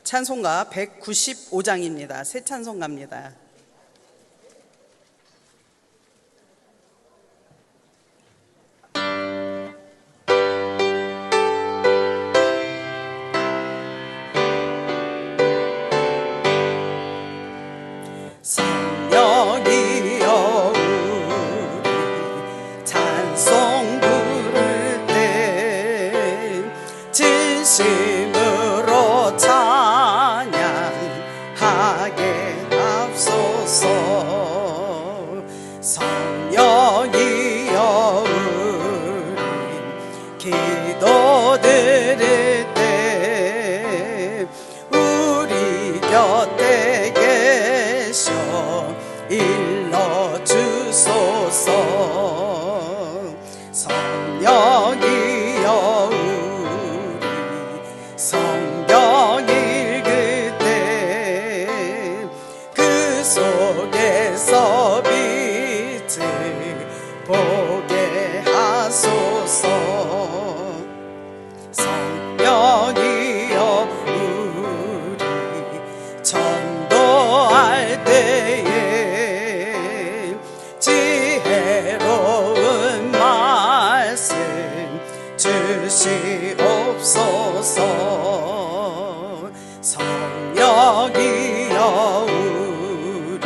찬송가 195장입니다. 새 찬송가입니다. 성령이여 우리 찬송 부를 때 진심으로 찬양하게 앞서서 성령이여 우리 기도 드릴 때 우리 곁에 계셔 일러주소서. 성령이여 우리 성경 읽을 때 그 속에서 빛을 보게 하소서. 성령이여 우리 전도할 때에 지혜로운 말씀 주시옵소서. 성령이여 우리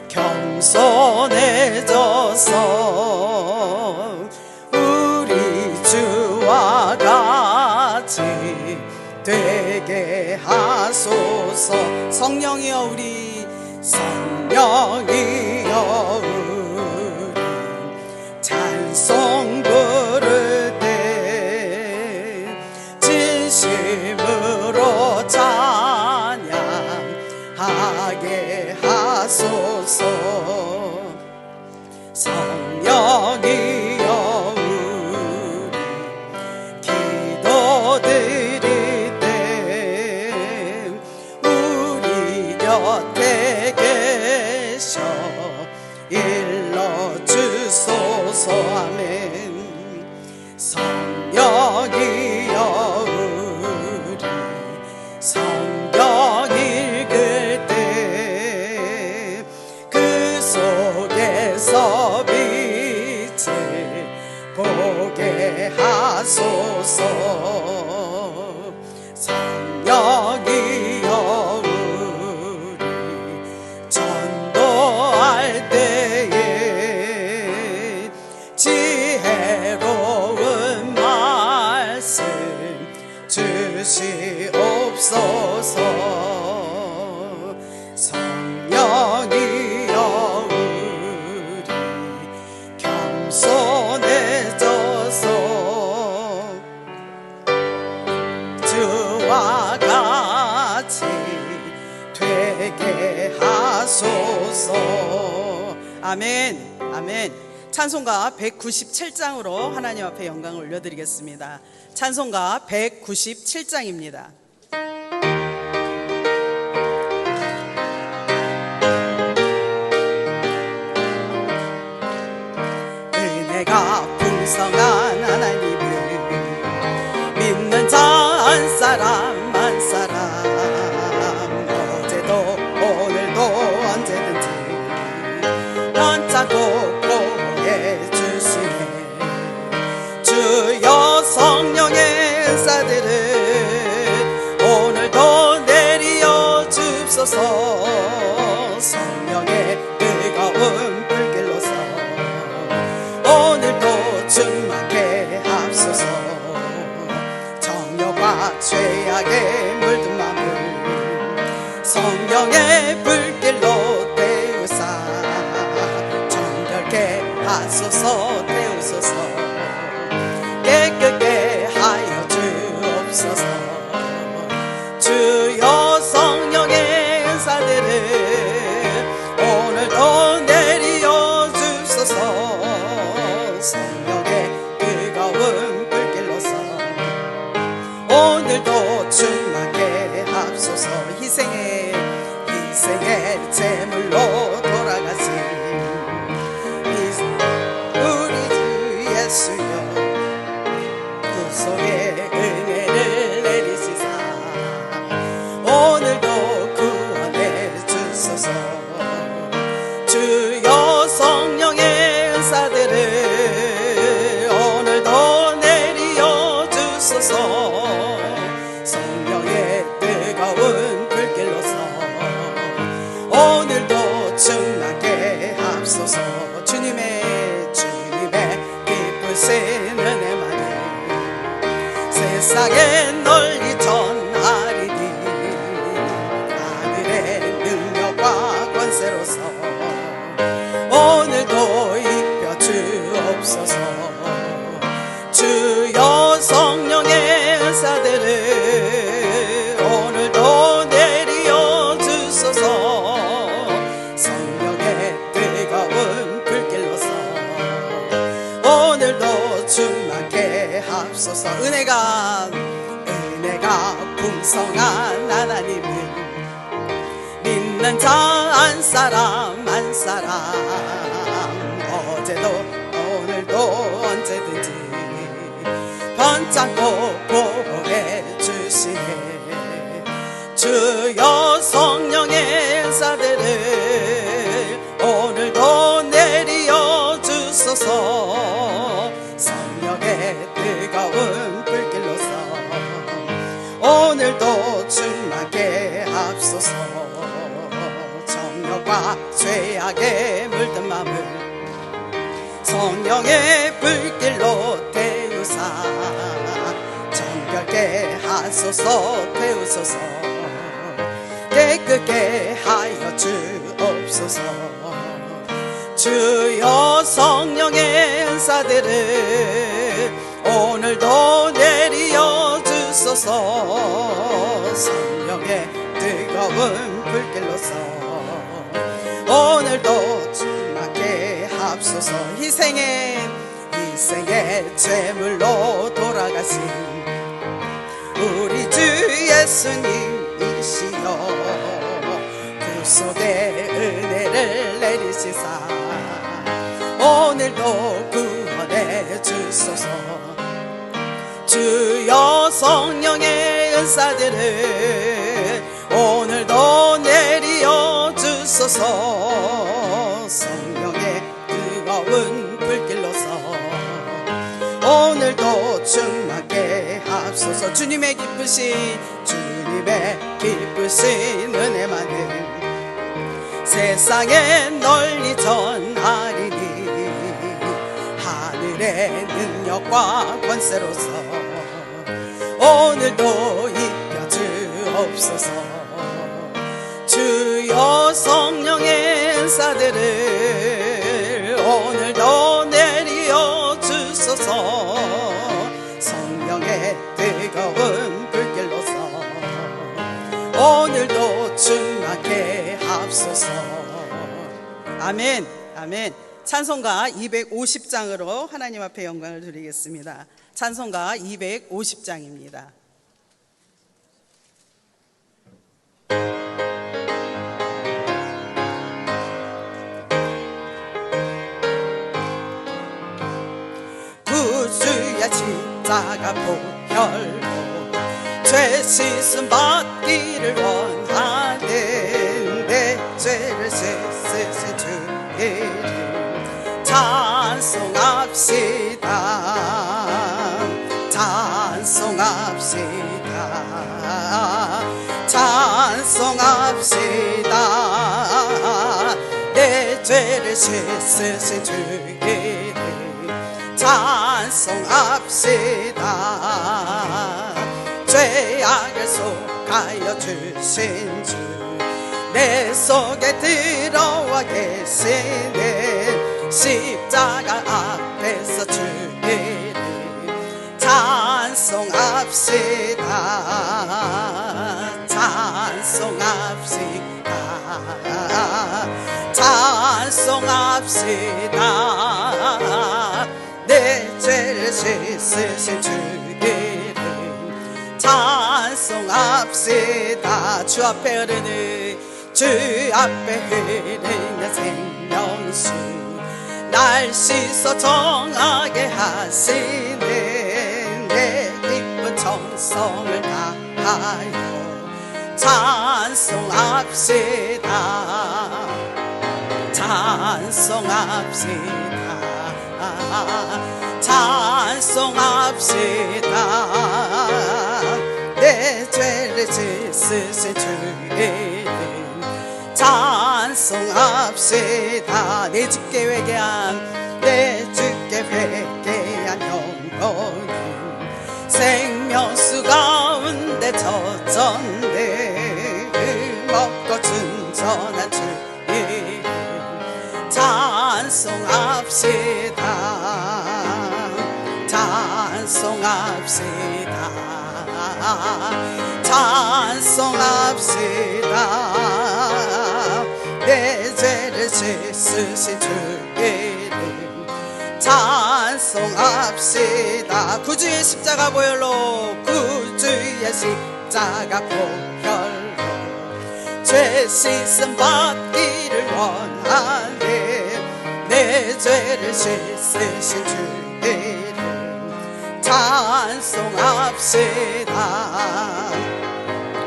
겸손해져서 우리 주와 같이 되게 하소서. 성령이여 우리 성령이여 우리 찬송 부를 때 진심으로 찬양하게 하소서. 성령이여 우리 기도 드릴 때 우리 곁에 계셔 일러주소서. 아멘. 성령이여 우리 성경 읽을 때 그 속에서 빛을 보게 하소서. 성령이여 우리 전도할 때에 지혜로운 말씀 주시옵소서. 성령이여 우리 겸손해져서 주와 같이 되게 하소서. 아멘. 아멘. 찬송가 197장으로 하나님 앞에 영광을 올려드리겠습니다. 찬송가 197장입니다. 은혜가 풍성한 하나님을 믿는 자 한 사람 한 사람 어제도 오늘도 언제든지 언짢고 보게 주시네. 주여 성령의 은사들을 오늘도 내리어 줍소서. 성령의 뜨거운 불길로서 오늘도 충만케 합소서. 정욕과 죄악에 물든 마음을 성령의 불길로 태우사 정결케 하소서. 태우소서. 깨끗게 하여 주옵소서. 주여 성령의 은사들을 오늘도 내리어 줍소서. 성령의 뜨거운 불길로서 오늘도 충만케 합소서. 희생의 제물로 돌아가신 하나님을 믿는 자 한 사람 한 사람 어제도 오늘도 언제든지 번창고 보호해 주시네. 주여 성령의 은사들을 오늘도 내리어 주소서. 성령의 뜨거운 불길로서 오늘도 충만케 하옵소서. 정욕과 죄악에 물든 마음을 성령의 불길로 태우사 정결케 하소서. 태우소서. 깨끗게 하여 주옵소서. 주여 성령의 은사들을 오늘도 내리어 주소서. 성령의 뜨거운 불길로서 오늘도 충만케 하옵소서. 희생의 제물로 돌아가신 우리 주 예수님이시여 구속의 은혜를 내리시사 오늘도 구원해 주소서. 주여 성령의 은사들을 오늘도 내리어 주소서. 성령의 뜨거운 불길로서 오늘도 충만케 하옵소서. 주님의 기쁘신 은혜만을 세상에 널리 전하리니 하늘의 능력과 권세로서 오늘도 입혀 주옵소서. 주여 성령의 은사들을 오늘도 내리어 주소서. 성령의 뜨거운 불길로서 오늘도 충만케 하옵소서. 아멘. 아멘. 찬송가 250장으로 하나님 앞에 영광을 드리겠습니다. 찬송가 250장입니다. 구주의 십자가 보혈로 죄 씻음 받기를 원하는 내 죄를 씻으신 주를 찬송합시다. 찬송합시다. 찬송합시다. 내 죄를 씻으신 주를 찬송합시다. 죄악을 속하여 주신 주 내 속에 들어와 계시는 십자가 앞에서 주를 찬송합시다. 찬송합시다. 찬송합시다. 내 죄를 씻으신 주를 찬송합시다. 주 앞에 흐르는 주 앞에 흐르는 생명수 날 씻어 정하게 하시는 내 기쁜 정성을 다하여 찬송합시다. 찬송합시다. 찬송합시다. 내 죄를 씻으신 주를 찬송합시다. 내 주께 회개한 내 주께 회개한 영혼은 생명수 가운데 젖었네. 먹고 준전한 주의 찬송합시다. 찬송합시다. 찬송합시다. 내 죄를 씻으신 주의 이름 찬송합시다. 구주의 십자가 보혈로 구주의 십자가 보혈로 죄 씻음 받기를 원하네. 내 죄를 씻으신 주의 이름 찬송합시다.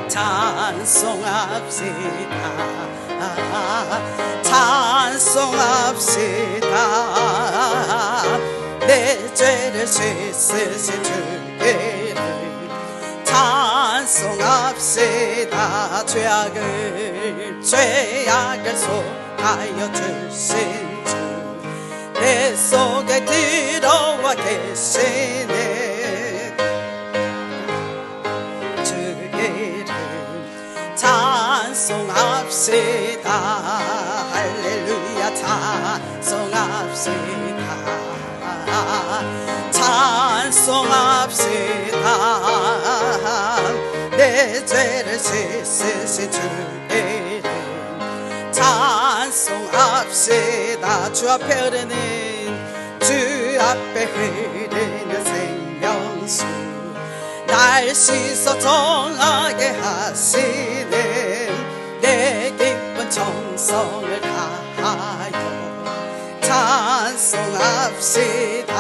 찬송합시다. 찬송합시다. 내 죄를 씻으신 주의 이름 찬송합시다. 죄악을 속하여 주신 주 내 속에 들어와 계시네. 주의 이름 찬송합시다. 할렐루야 찬송합시다. 찬송합시다. 내 죄를 씻으신 주의 이름 찬송합시다. 주 앞에 흐르는 생명수 날 씻어 정하게 하시네. 내 기쁜 정성을 다하여 찬송합시다.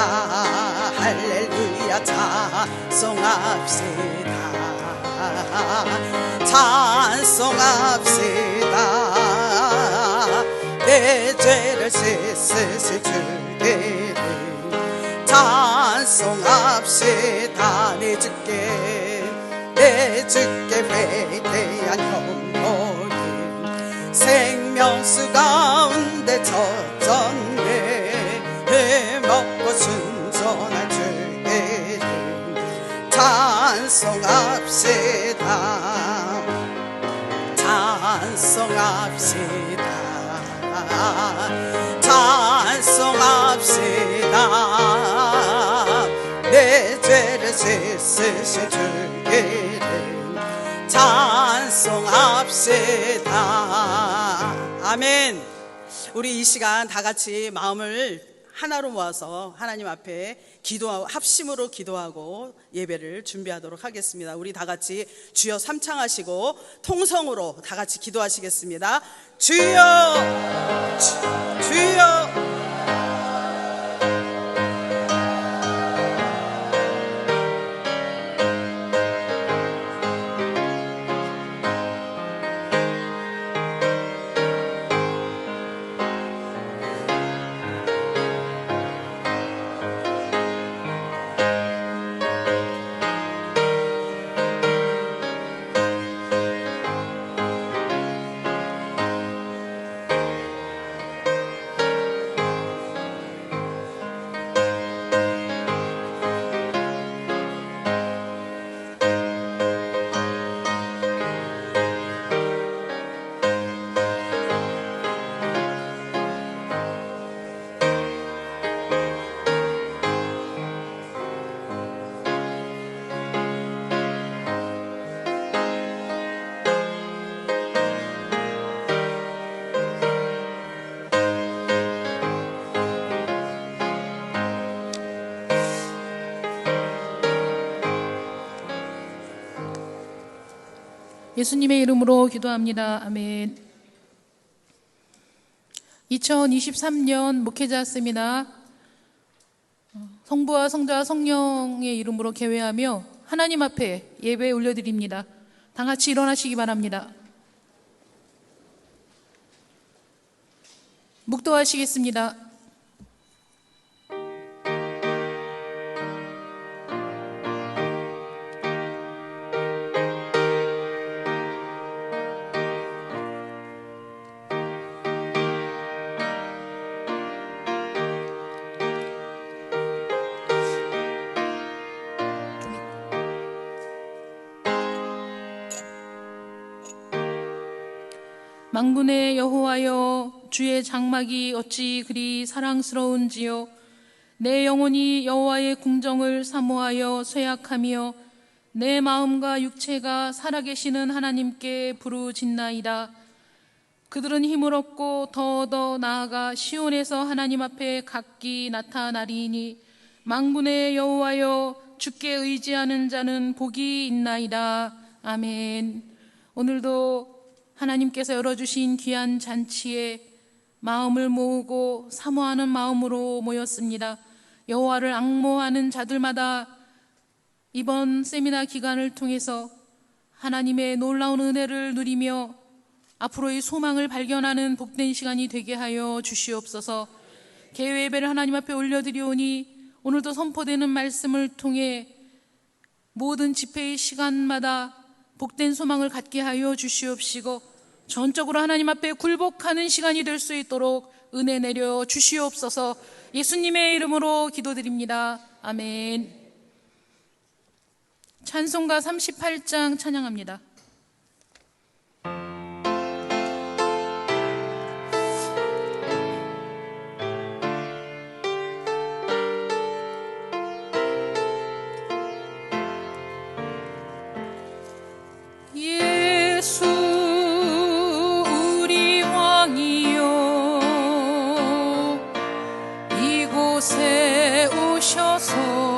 할렐루야 찬송합시다. 찬송합시다. 내 죄를 씻으실 주의 이름 찬송합시다. 내 주께 회대한 영혼이 생명수 가운데 젖었네. 먹고 순전한 주의 이름 찬송합시다. 찬송합시다. 찬송합시다. 내 죄를 씻으신 주의 이름 찬송합시다. 아멘. 우리 이 시간 다 같이 마음을 하나로 모아서 하나님 앞에 기도하고 합심으로 기도하고 예배를 준비하도록 하겠습니다. 우리 다 같이 주여 삼창하시고 통성으로 다 같이 기도하시겠습니다. 주여 주여. 예수님의 이름으로 기도합니다. 아멘. 2023년 목회자 세미나 성부와 성자와 성령의 이름으로 개회하며 하나님 앞에 예배 올려드립니다. 다 같이 일어나시기 바랍니다. 묵도하시겠습니다. 만군의 여호와여, 주의 장막이 어찌 그리 사랑스러운지요. 내 영혼이 여호와의 궁정을 사모하여 쇠약하며 내 마음과 육체가 살아계시는 하나님께 부르짖나이다. 그들은 힘을 얻고 더 나아가 시온에서 하나님 앞에 각기 나타나리니 만군의 여호와여, 주께 의지하는 자는 복이 있나이다. 아멘. 오늘도 하나님께서 열어주신 귀한 잔치에 마음을 모으고 사모하는 마음으로 모였습니다. 여호와를 앙모하는 자들마다 이번 세미나 기간을 통해서 하나님의 놀라운 은혜를 누리며 앞으로의 소망을 발견하는 복된 시간이 되게 하여 주시옵소서. 개회 예배를 하나님 앞에 올려드리오니 오늘도 선포되는 말씀을 통해 모든 집회의 시간마다 복된 소망을 갖게 하여 주시옵시고 전적으로 하나님 앞에 굴복하는 시간이 될 수 있도록 은혜 내려 주시옵소서. 예수님의 이름으로 기도드립니다. 아멘. 찬송가 38장 찬양합니다. 예수 우리 왕이요 이곳에 오셔서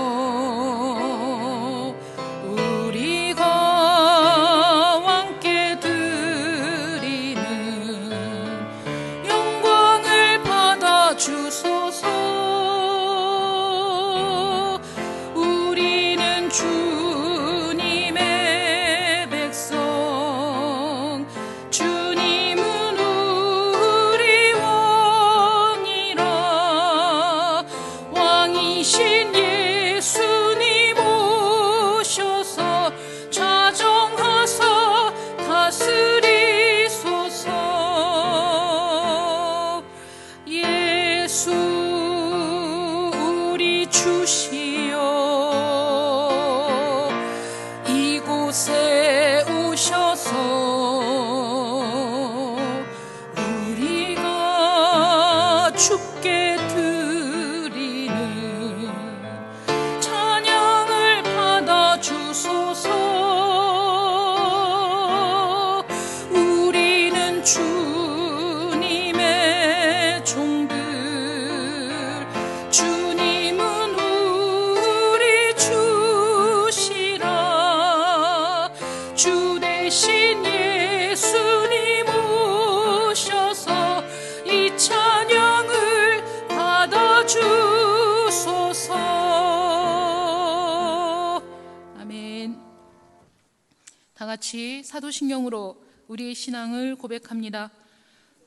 같이 사도신경으로 우리의 신앙을 고백합니다.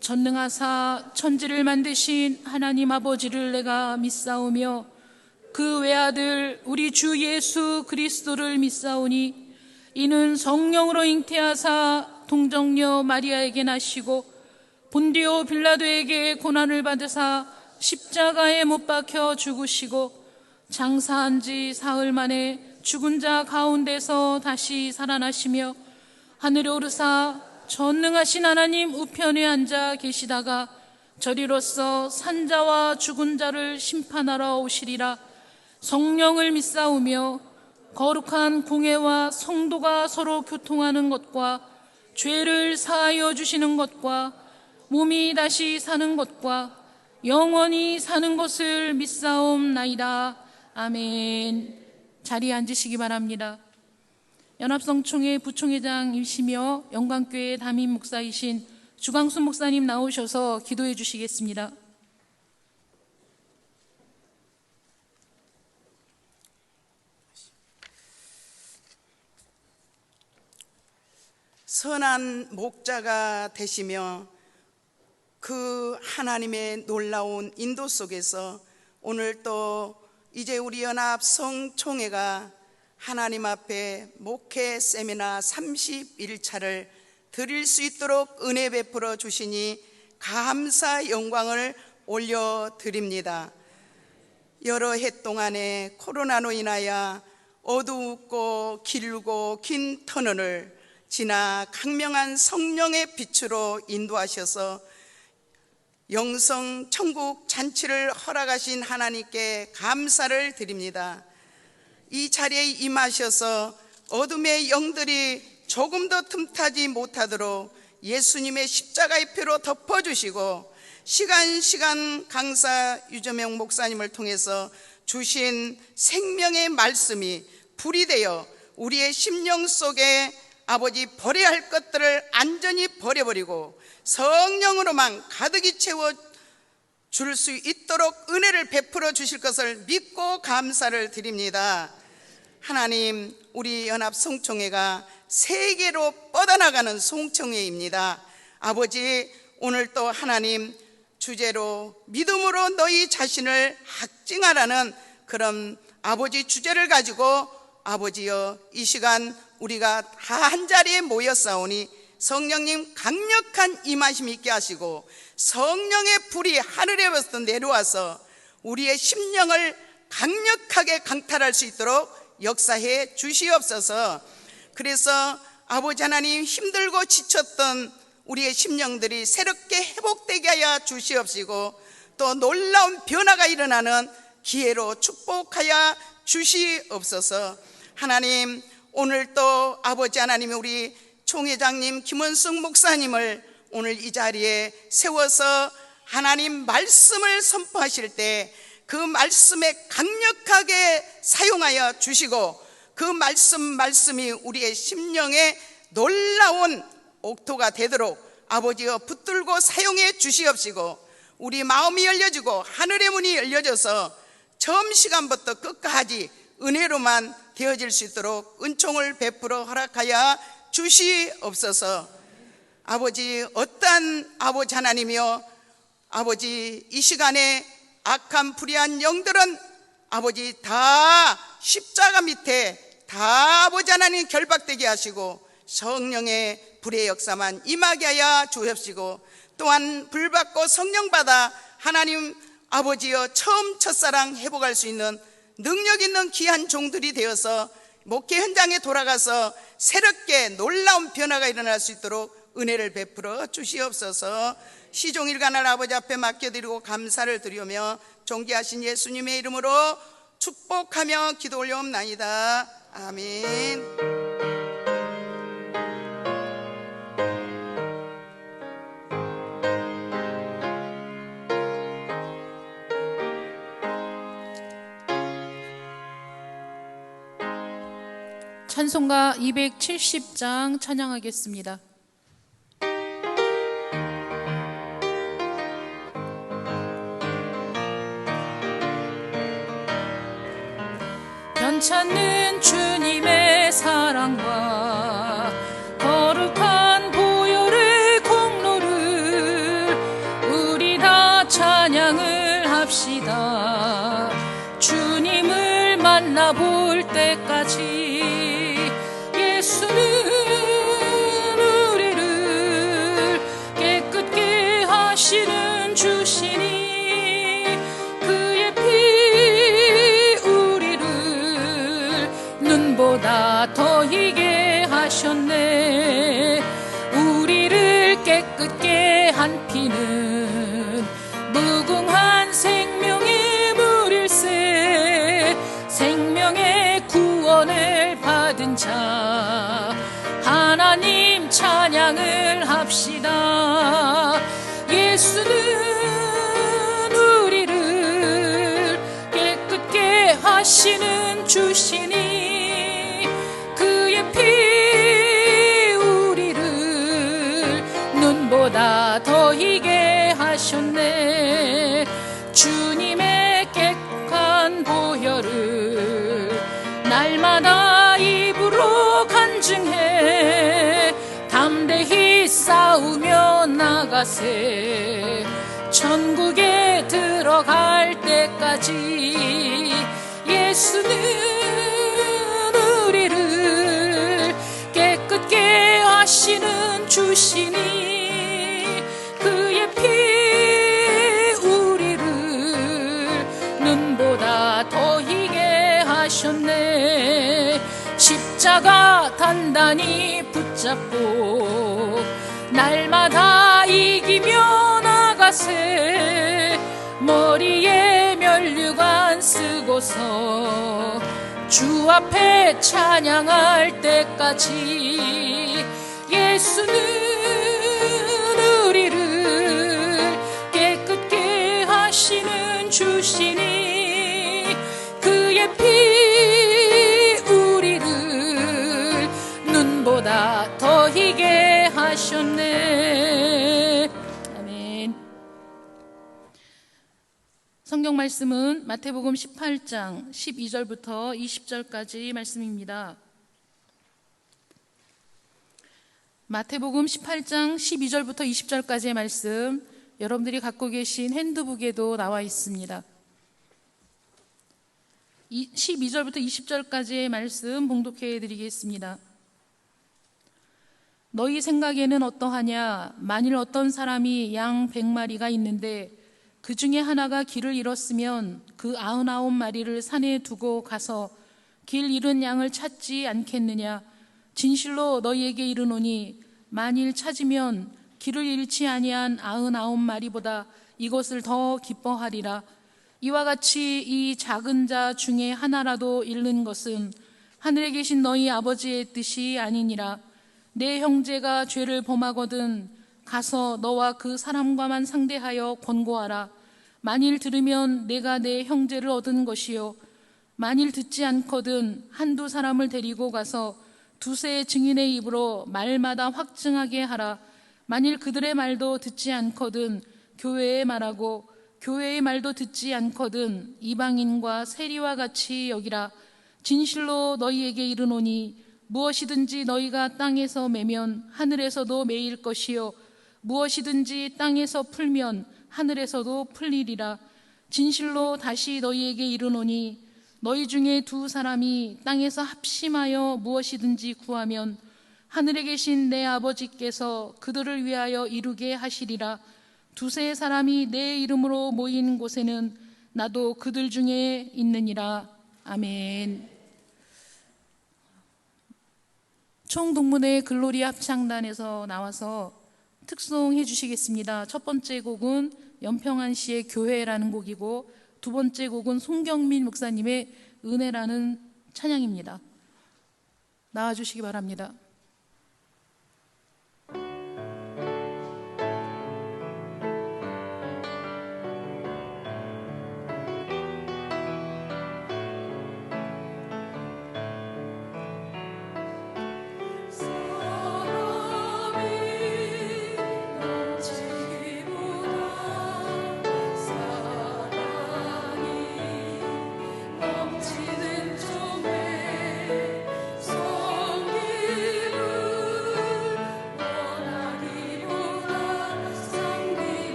전능하사 천지를 만드신 하나님 아버지를 내가 믿사오며 그 외아들 우리 주 예수 그리스도를 믿사오니 이는 성령으로 잉태하사 동정녀 마리아에게 나시고 본디오 빌라도에게 고난을 받으사 십자가에 못 박혀 죽으시고 장사한 지 사흘 만에 죽은 자 가운데서 다시 살아나시며 하늘에 오르사 전능하신 하나님 우편에 앉아 계시다가 저리로서 산자와 죽은 자를 심판하러 오시리라. 성령을 믿사오며 거룩한 공회와 성도가 서로 교통하는 것과 죄를 사하여 주시는 것과 몸이 다시 사는 것과 영원히 사는 것을 믿사옵나이다. 아멘. 자리에 앉으시기 바랍니다. 연합성총회 부총회장이시며 영광교회 담임 목사이신 주광순 목사님 나오셔서 기도해 주시겠습니다. 선한 목자가 되시며 그 하나님의 놀라운 인도 속에서 오늘 또 이제 우리 연합 성총회가 하나님 앞에 목회 세미나 31차를 드릴 수 있도록 은혜 베풀어 주시니 감사 영광을 올려드립니다. 여러 해 동안에 코로나로 인하여 어두웠고 길고 긴 터널을 지나 강명한 성령의 빛으로 인도하셔서 영성 천국 잔치를 허락하신 하나님께 감사를 드립니다. 이 자리에 임하셔서 어둠의 영들이 조금 더 틈타지 못하도록 예수님의 십자가의 피로 덮어주시고 시간 강사 유저명 목사님을 통해서 주신 생명의 말씀이 불이 되어 우리의 심령 속에 아버지 버려야 할 것들을 안전 완전히 버려버리고 성령으로만 가득히 채워 줄 수 있도록 은혜를 베풀어 주실 것을 믿고 감사를 드립니다. 하나님, 우리 연합 송총회가 세계로 뻗어나가는 송총회입니다. 아버지, 오늘 또 하나님 주제로 믿음으로 너희 자신을 확증하라는 그런 아버지 주제를 가지고 아버지여, 이 시간 우리가 다 한자리에 모였사오니 성령님 강력한 임하심 있게 하시고 성령의 불이 하늘에서 내려와서 우리의 심령을 강력하게 강탈할 수 있도록 역사해 주시옵소서. 그래서 아버지 하나님, 힘들고 지쳤던 우리의 심령들이 새롭게 회복되게 하여 주시옵시고 또 놀라운 변화가 일어나는 기회로 축복하여 주시옵소서. 하나님, 오늘 또 아버지 하나님, 우리 총회장님 김원숙 목사님을 오늘 이 자리에 세워서 하나님 말씀을 선포하실 때 그 말씀에 강력하게 사용하여 주시고 그 말씀이 우리의 심령에 놀라운 옥토가 되도록 아버지여 붙들고 사용해 주시옵시고 우리 마음이 열려지고 하늘의 문이 열려져서 처음 시간부터 끝까지 은혜로만 되어질 수 있도록 은총을 베풀어 허락하여 주시옵소서. 아버지, 어떠한 아버지 하나님이여, 아버지 이 시간에 악한 불의한 영들은 아버지 다 십자가 밑에 다 아버지 하나님 결박되게 하시고 성령의 불의 역사만 임하게 하여 주옵시고 또한 불받고 성령 받아 하나님 아버지여 처음 첫사랑 회복할 수 있는 능력 있는 귀한 종들이 되어서 목회 현장에 돌아가서 새롭게 놀라운 변화가 일어날 수 있도록 은혜를 베풀어 주시옵소서. 시종일관을 아버지 앞에 맡겨드리고 감사를 드리며 존귀하신 예수님의 이름으로 축복하며 기도 올려옵나이다. 아멘. 찬송가 270장 찬양하겠습니다. 변찮는 주님의 사랑과 거룩한 보혈의 공로를 우리 다 찬양을 합시다. 주님을 만나볼 때까지 예수는 우리를 깨끗게 하시는 주시니 그의 피 우리를 눈보다 더 희게 하셨네. 우리를 깨끗게 한 피는 무궁한 생명의 물일세. 생명의 구원을 받은 자 하나님 찬양을 합시다. 예수는 우리를 깨끗게 하시는 주시니 그의 피 우리를 눈보다 더 희게 하셨네. 주님의 깨끗한 보혈을 날마다 입으로 간증해 담대히 싸우며 나가세. 천국에 들어갈 때까지 예수는 우리를 깨끗게 하시는 주시니 그의 피 우리를 눈보다 더 희게 하셨네. 십자가 단단히 붙잡고 날마다 이기며 나가세. 머리에 면류관 쓰고서 주 앞에 찬양할 때까지 예수는 우리를 깨끗게 하시는 주시니 그의 피 우리를 눈보다 더 희게 하시니 하셨네. 아멘. 성경 말씀은 마태복음 18장 12절부터 20절까지 말씀입니다. 마태복음 18장 12절부터 20절까지의 말씀, 여러분들이 갖고 계신 핸드북에도 나와 있습니다. 12절부터 20절까지의 말씀 봉독해 드리겠습니다. 너희 생각에는 어떠하냐? 만일 어떤 사람이 양 100마리가 있는데 그 중에 하나가 길을 잃었으면 그 99마리를 산에 두고 가서 길 잃은 양을 찾지 않겠느냐? 진실로 너희에게 이르노니 만일 찾으면 길을 잃지 아니한 99마리보다 이것을 더 기뻐하리라. 이와 같이 이 작은 자 중에 하나라도 잃는 것은 하늘에 계신 너희 아버지의 뜻이 아니니라. 내 형제가 죄를 범하거든 가서 너와 그 사람과만 상대하여 권고하라. 만일 들으면 내가 내 형제를 얻은 것이요 만일 듣지 않거든 한두 사람을 데리고 가서 두세 증인의 입으로 말마다 확증하게 하라. 만일 그들의 말도 듣지 않거든 교회에 말하고 교회의 말도 듣지 않거든 이방인과 세리와 같이 여기라. 진실로 너희에게 이르노니 무엇이든지 너희가 땅에서 매면 하늘에서도 매일 것이요 무엇이든지 땅에서 풀면 하늘에서도 풀리리라. 진실로 다시 너희에게 이르노니 너희 중에 두 사람이 땅에서 합심하여 무엇이든지 구하면 하늘에 계신 내 아버지께서 그들을 위하여 이루게 하시리라. 두세 사람이 내 이름으로 모인 곳에는 나도 그들 중에 있느니라. 아멘. 총동문회 글로리 합창단에서 나와서 특송해 주시겠습니다. 첫 번째 곡은 연평안 씨의 교회라는 곡이고 두 번째 곡은 송경민 목사님의 은혜라는 찬양입니다. 나와주시기 바랍니다. 넘치는 좀에 성기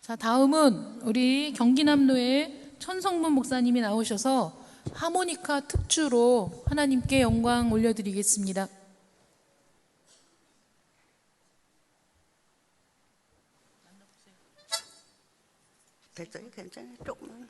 자, 다음은 우리 경기남로의 천성문 목사님이 나오셔서 하모니카 특주로 하나님께 영광 올려드리겠습니다. 됐어요? 괜찮아요? 조금만.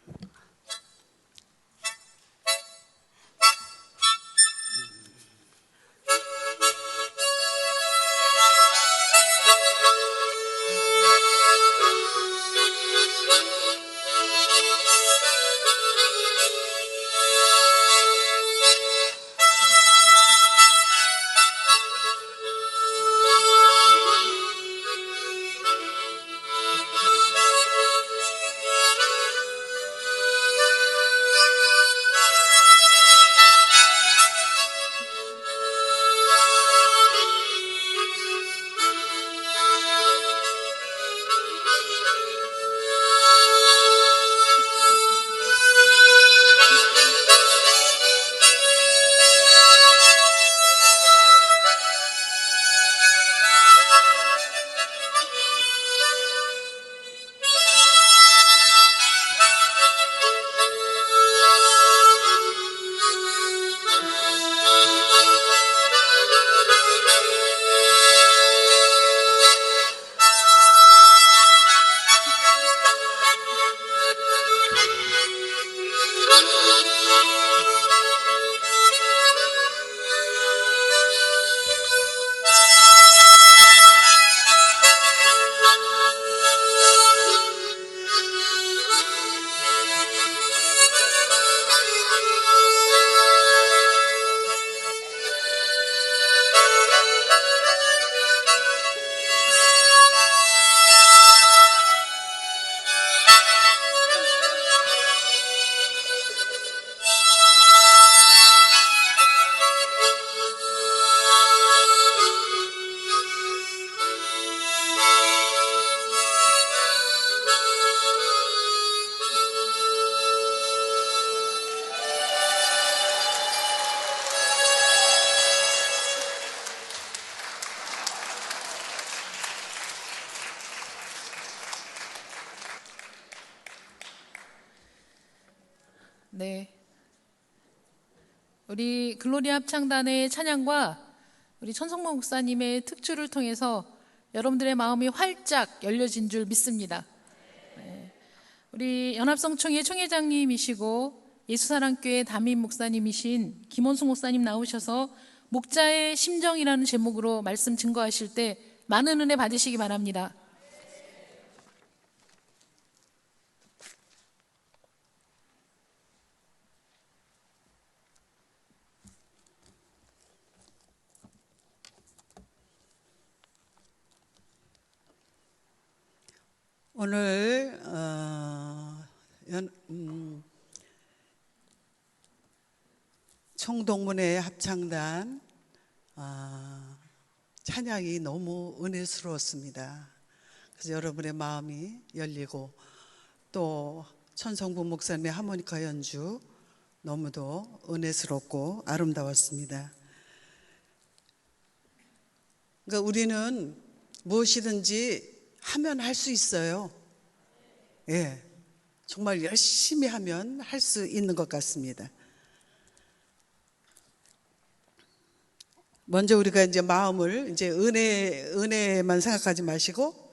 네, 우리 글로리 합창단의 찬양과 우리 천성문 목사님의 특주를 통해서 여러분들의 마음이 활짝 열려진 줄 믿습니다. 네, 우리 연합성총회 총회장님이시고 예수사랑교회 담임 목사님이신 김원숙 목사님 나오셔서 목자의 심정이라는 제목으로 말씀 증거하실 때 많은 은혜 받으시기 바랍니다. 오늘 총동문회 합창단 찬양이 너무 은혜스러웠습니다. 그래서 여러분의 마음이 열리고 또 천성분 목사님의 하모니카 연주 너무도 은혜스럽고 아름다웠습니다. 그러니까 우리는 무엇이든지 하면 할 수 있어요. 예, 정말 열심히 하면 할 수 있는 것 같습니다. 먼저 우리가 이제 마음을 이제 은혜만 생각하지 마시고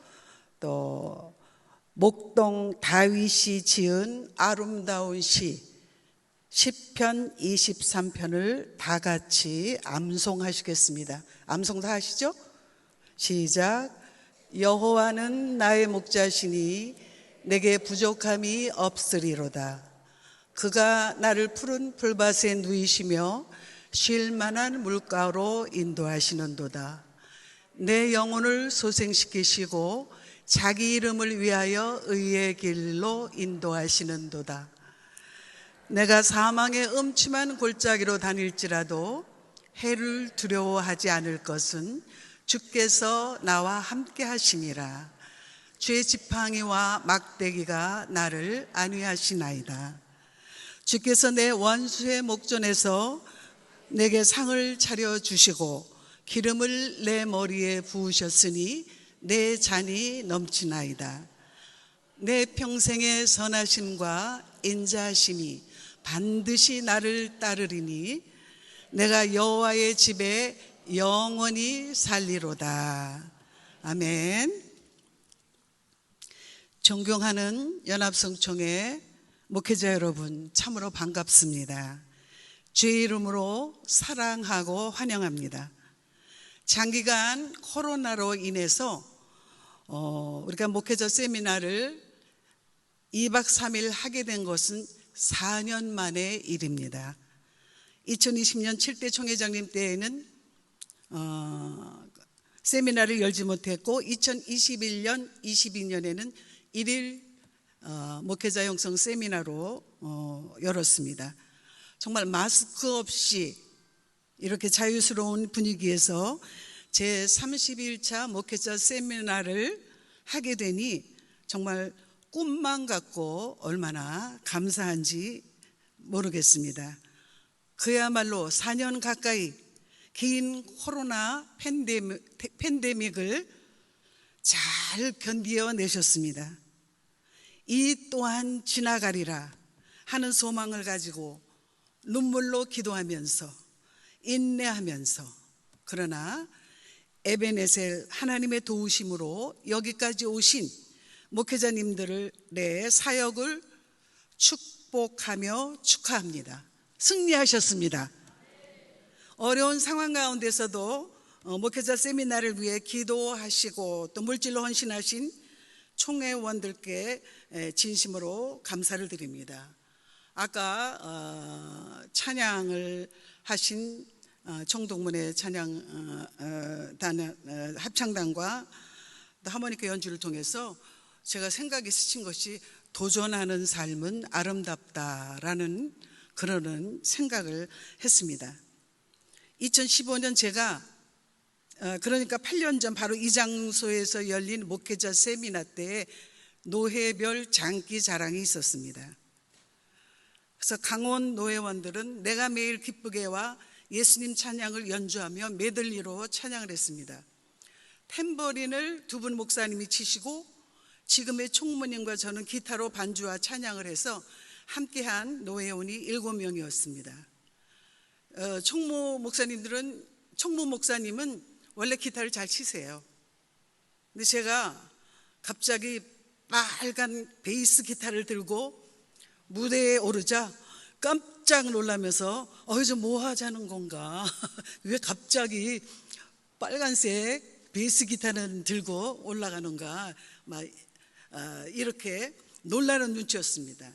또 목동 다윗이 지은 아름다운 시 시편 23편을 다 같이 암송하시겠습니다. 암송 다 하시죠? 시작. 여호와는 나의 목자시니 내게 부족함이 없으리로다. 그가 나를 푸른 풀밭에 누이시며 쉴 만한 물가로 인도하시는도다. 내 영혼을 소생시키시고 자기 이름을 위하여 의의 길로 인도하시는도다. 내가 사망의 음침한 골짜기로 다닐지라도 해를 두려워하지 않을 것은 주께서 나와 함께 하심이라. 주의 지팡이와 막대기가 나를 안위하시나이다. 주께서 내 원수의 목전에서 내게 상을 차려주시고 기름을 내 머리에 부으셨으니 내 잔이 넘치나이다. 내 평생의 선하심과 인자하심이 반드시 나를 따르리니 내가 여호와의 집에 영원히 살리로다. 아멘. 존경하는 연합성총회 목회자 여러분, 참으로 반갑습니다. 주의 이름으로 사랑하고 환영합니다. 장기간 코로나로 인해서 우리가 목회자 세미나를 2박 3일 하게 된 것은 4년 만의 일입니다. 2020년 7대 총회장님 때에는 세미나를 열지 못했고 2021년, 22년에는 1일 목회자 형성 세미나로 열었습니다. 정말 마스크 없이 이렇게 자유스러운 분위기에서 제 31차 목회자 세미나를 하게 되니 정말 꿈만 같고 얼마나 감사한지 모르겠습니다. 그야말로 4년 가까이 긴 코로나 팬데믹을 잘 견디어내셨습니다. 이 또한 지나가리라 하는 소망을 가지고 눈물로 기도하면서 인내하면서, 그러나 에베네셀 하나님의 도우심으로 여기까지 오신 목회자님들의 사역을 축복하며 축하합니다. 승리하셨습니다. 어려운 상황 가운데서도 목회자 세미나를 위해 기도하시고 또 물질로 헌신하신 총회원들께 진심으로 감사를 드립니다. 아까 찬양을 하신 청동문의 찬양 합창단과 하모니카 연주를 통해서 제가 생각이 스친 것이 도전하는 삶은 아름답다라는 그런 생각을 했습니다. 2015년 제가 그러니까 8년 전 바로 이 장소에서 열린 목회자 세미나 때 노회별 장기 자랑이 있었습니다. 그래서 강원 노회원들은 내가 매일 기쁘게와 예수님 찬양을 연주하며 메들리로 찬양을 했습니다. 탬버린을 두 분 목사님이 치시고 지금의 총무님과 저는 기타로 반주와 찬양을 해서 함께한 노회원이 7명이었습니다. 총무 목사님은 원래 기타를 잘 치세요. 근데 제가 갑자기 빨간 베이스 기타를 들고 무대에 오르자 깜짝 놀라면서 저 뭐 하자는 건가? 왜 갑자기 빨간색 베이스 기타는 들고 올라가는가? 이렇게 놀라는 눈치였습니다.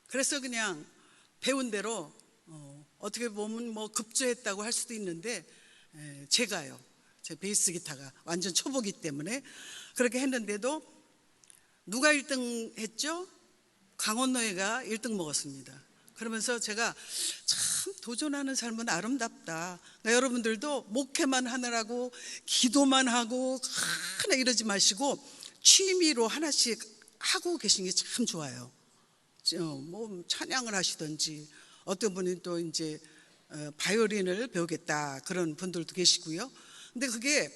그래서 그냥 배운 대로 어떻게 보면 뭐 급조했다고 할 수도 있는데 제가요, 제 베이스 기타가 완전 초보기 때문에 그렇게 했는데도 누가 1등 했죠? 강원노회가 1등 먹었습니다. 그러면서 제가 참 도전하는 삶은 아름답다. 그러니까 여러분들도 목회만 하느라고 기도만 하고 하나 이러지 마시고 취미로 하나씩 하고 계신 게 참 좋아요. 뭐 찬양을 하시든지 어떤 분이 또 이제 바이올린을 배우겠다 그런 분들도 계시고요. 근데 그게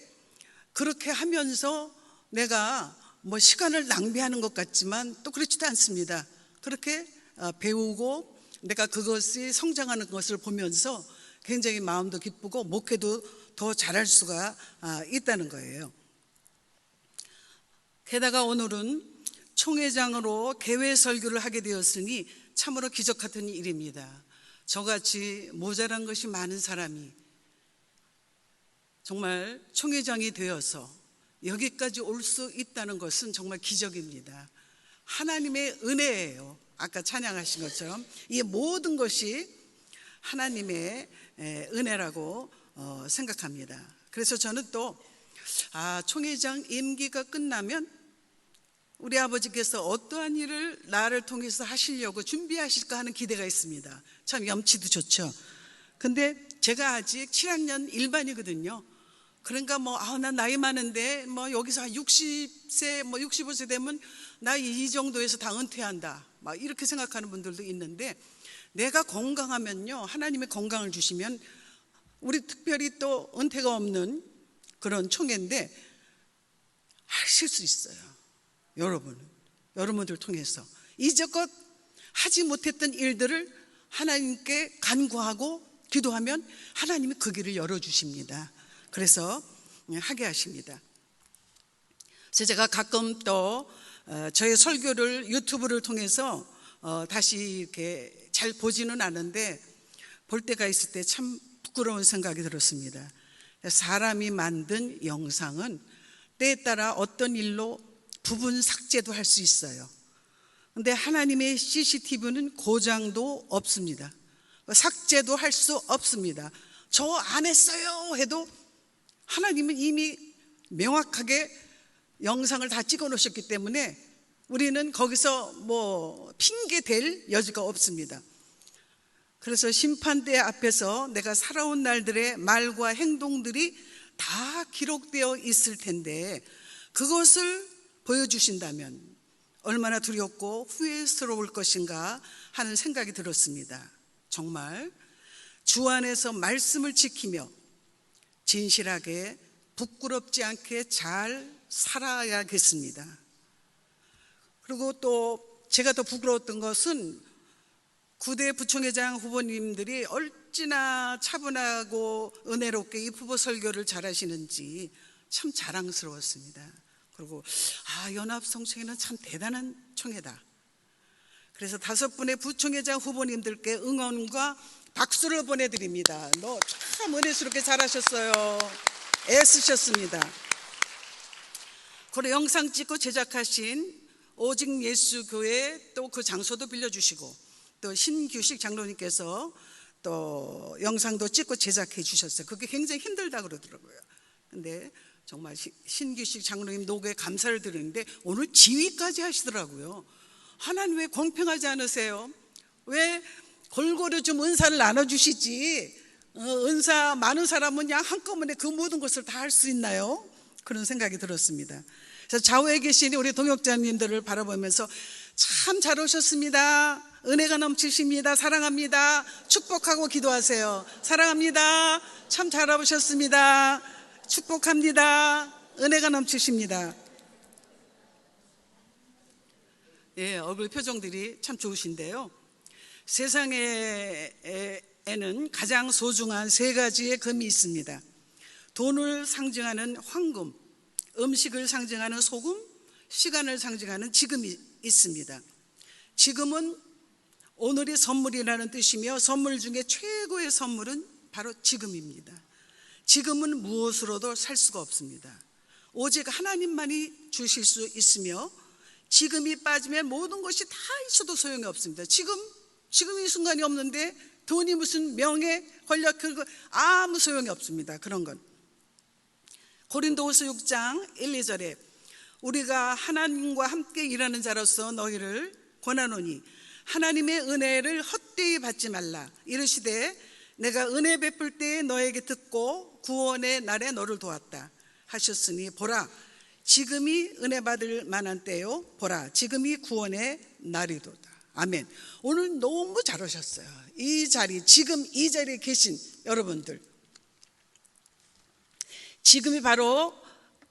그렇게 하면서 내가 뭐 시간을 낭비하는 것 같지만 또 그렇지도 않습니다. 그렇게 배우고 내가 그것이 성장하는 것을 보면서 굉장히 마음도 기쁘고 목회도 더 잘할 수가 있다는 거예요. 게다가 오늘은 총회장으로 개회 설교를 하게 되었으니 참으로 기적 같은 일입니다. 저같이 모자란 것이 많은 사람이 정말 총회장이 되어서 여기까지 올 수 있다는 것은 정말 기적입니다. 하나님의 은혜예요. 아까 찬양하신 것처럼 이 모든 것이 하나님의 은혜라고 생각합니다. 그래서 저는 또 총회장 임기가 끝나면 우리 아버지께서 어떠한 일을 나를 통해서 하시려고 준비하실까 하는 기대가 있습니다. 참 염치도 좋죠. 근데 제가 아직 7학년 일반이거든요. 그러니까 난 나이 많은데 여기서 한 60세 65세 되면 나 이 정도에서 다 은퇴한다 이렇게 생각하는 분들도 있는데, 내가 건강하면요, 하나님의 건강을 주시면 우리 특별히 또 은퇴가 없는 그런 총회인데 하실 수 있어요. 여러분, 여러분들 통해서 이제껏 하지 못했던 일들을 하나님께 간구하고 기도하면 하나님이 그 길을 열어주십니다. 그래서 하게 하십니다. 그래서 제가 가끔 또 저의 설교를 유튜브를 통해서 다시 이렇게 잘 보지는 않은데 볼 때가 있을 때 참 부끄러운 생각이 들었습니다. 사람이 만든 영상은 때에 따라 어떤 일로 부분 삭제도 할 수 있어요. 근데 하나님의 CCTV는 고장도 없습니다. 삭제도 할 수 없습니다. 저 안 했어요 해도 하나님은 이미 명확하게 영상을 다 찍어 놓으셨기 때문에 우리는 거기서 뭐 핑계 댈 여지가 없습니다. 그래서 심판대 앞에서 내가 살아온 날들의 말과 행동들이 다 기록되어 있을 텐데 그것을 보여주신다면 얼마나 두렵고 후회스러울 것인가 하는 생각이 들었습니다. 정말 주 안에서 말씀을 지키며 진실하게 부끄럽지 않게 잘 살아야겠습니다. 그리고 또 제가 더 부끄러웠던 것은 구대 부총회장 후보님들이 얼마나 차분하고 은혜롭게 이 후보 설교를 잘하시는지 참 자랑스러웠습니다. 그리고 연합성총회는 참 대단한 총회다. 그래서 5분의 부총회장 후보님들께 응원과 박수를 보내드립니다. 너 참 은혜스럽게 잘하셨어요. 애쓰셨습니다. 그리고 영상 찍고 제작하신 오직 예수 교회 또 그 장소도 빌려주시고 또 신규식 장로님께서 또 영상도 찍고 제작해 주셨어요. 그게 굉장히 힘들다 그러더라고요. 근데 정말 신규식 장로님 노고에 감사를 드리는데 오늘 지휘까지 하시더라고요. 하나님 왜 공평하지 않으세요? 왜 골고루 좀 은사를 나눠주시지 은사 많은 사람은 그냥 한꺼번에 그 모든 것을 다 할 수 있나요? 그런 생각이 들었습니다. 그래서 좌우에 계신 우리 동역자님들을 바라보면서 참 잘 오셨습니다. 은혜가 넘치십니다. 사랑합니다. 축복하고 기도하세요. 사랑합니다. 참 잘 오셨습니다. 축복합니다. 은혜가 넘치십니다. 예, 얼굴 표정들이 참 좋으신데요. 세상에는 가장 소중한 3가지의 금이 있습니다. 돈을 상징하는 황금, 음식을 상징하는 소금, 시간을 상징하는 지금이 있습니다. 지금은 오늘이 선물이라는 뜻이며 선물 중에 최고의 선물은 바로 지금입니다. 지금은 무엇으로도 살 수가 없습니다. 오직 하나님만이 주실 수 있으며 지금이 빠지면 모든 것이 다 있어도 소용이 없습니다. 지금 이 순간이 없는데 돈이 무슨 명예, 권력, 아무 소용이 없습니다. 그런 건. 고린도후서 6장 1, 2절에 우리가 하나님과 함께 일하는 자로서 너희를 권하노니 하나님의 은혜를 헛되이 받지 말라. 이르시되 내가 은혜 베풀 때에 너에게 듣고 구원의 날에 너를 도왔다 하셨으니 보라 지금이 은혜 받을 만한 때요 보라 지금이 구원의 날이도다. 아멘. 오늘 너무 잘 오셨어요. 이 자리 지금 이 자리에 계신 여러분들 지금이 바로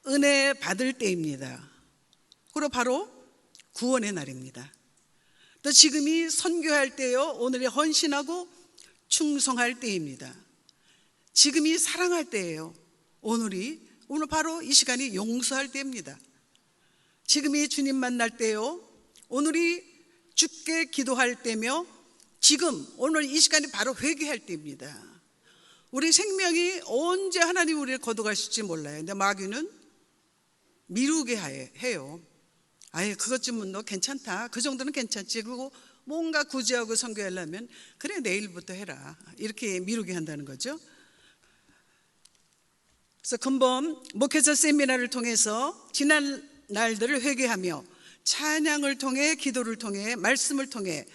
은혜 받을 때입니다. 그리고 바로 구원의 날입니다. 또 지금이 선교할 때요 오늘이 헌신하고 충성할 때입니다. 지금이 사랑할 때예요. 오늘 바로 이 시간이 용서할 때입니다. 지금이 주님 만날 때요 오늘이 주께 기도할 때며 지금 오늘 이 시간이 바로 회개할 때입니다. 우리 생명이 언제 하나님 우리를 거둬가실지 몰라요. 근데 마귀는 미루게 해요. 아예 그것쯤은 너 괜찮다. 그 정도는 괜찮지. 그리고 뭔가 구제하고 선교하려면 그래 내일부터 해라. 이렇게 미루게 한다는 거죠. 그래서 근본 목회자 세미나를 통해서 지난 날들을 회개하며 찬양을 통해 기도를 통해 말씀을 통해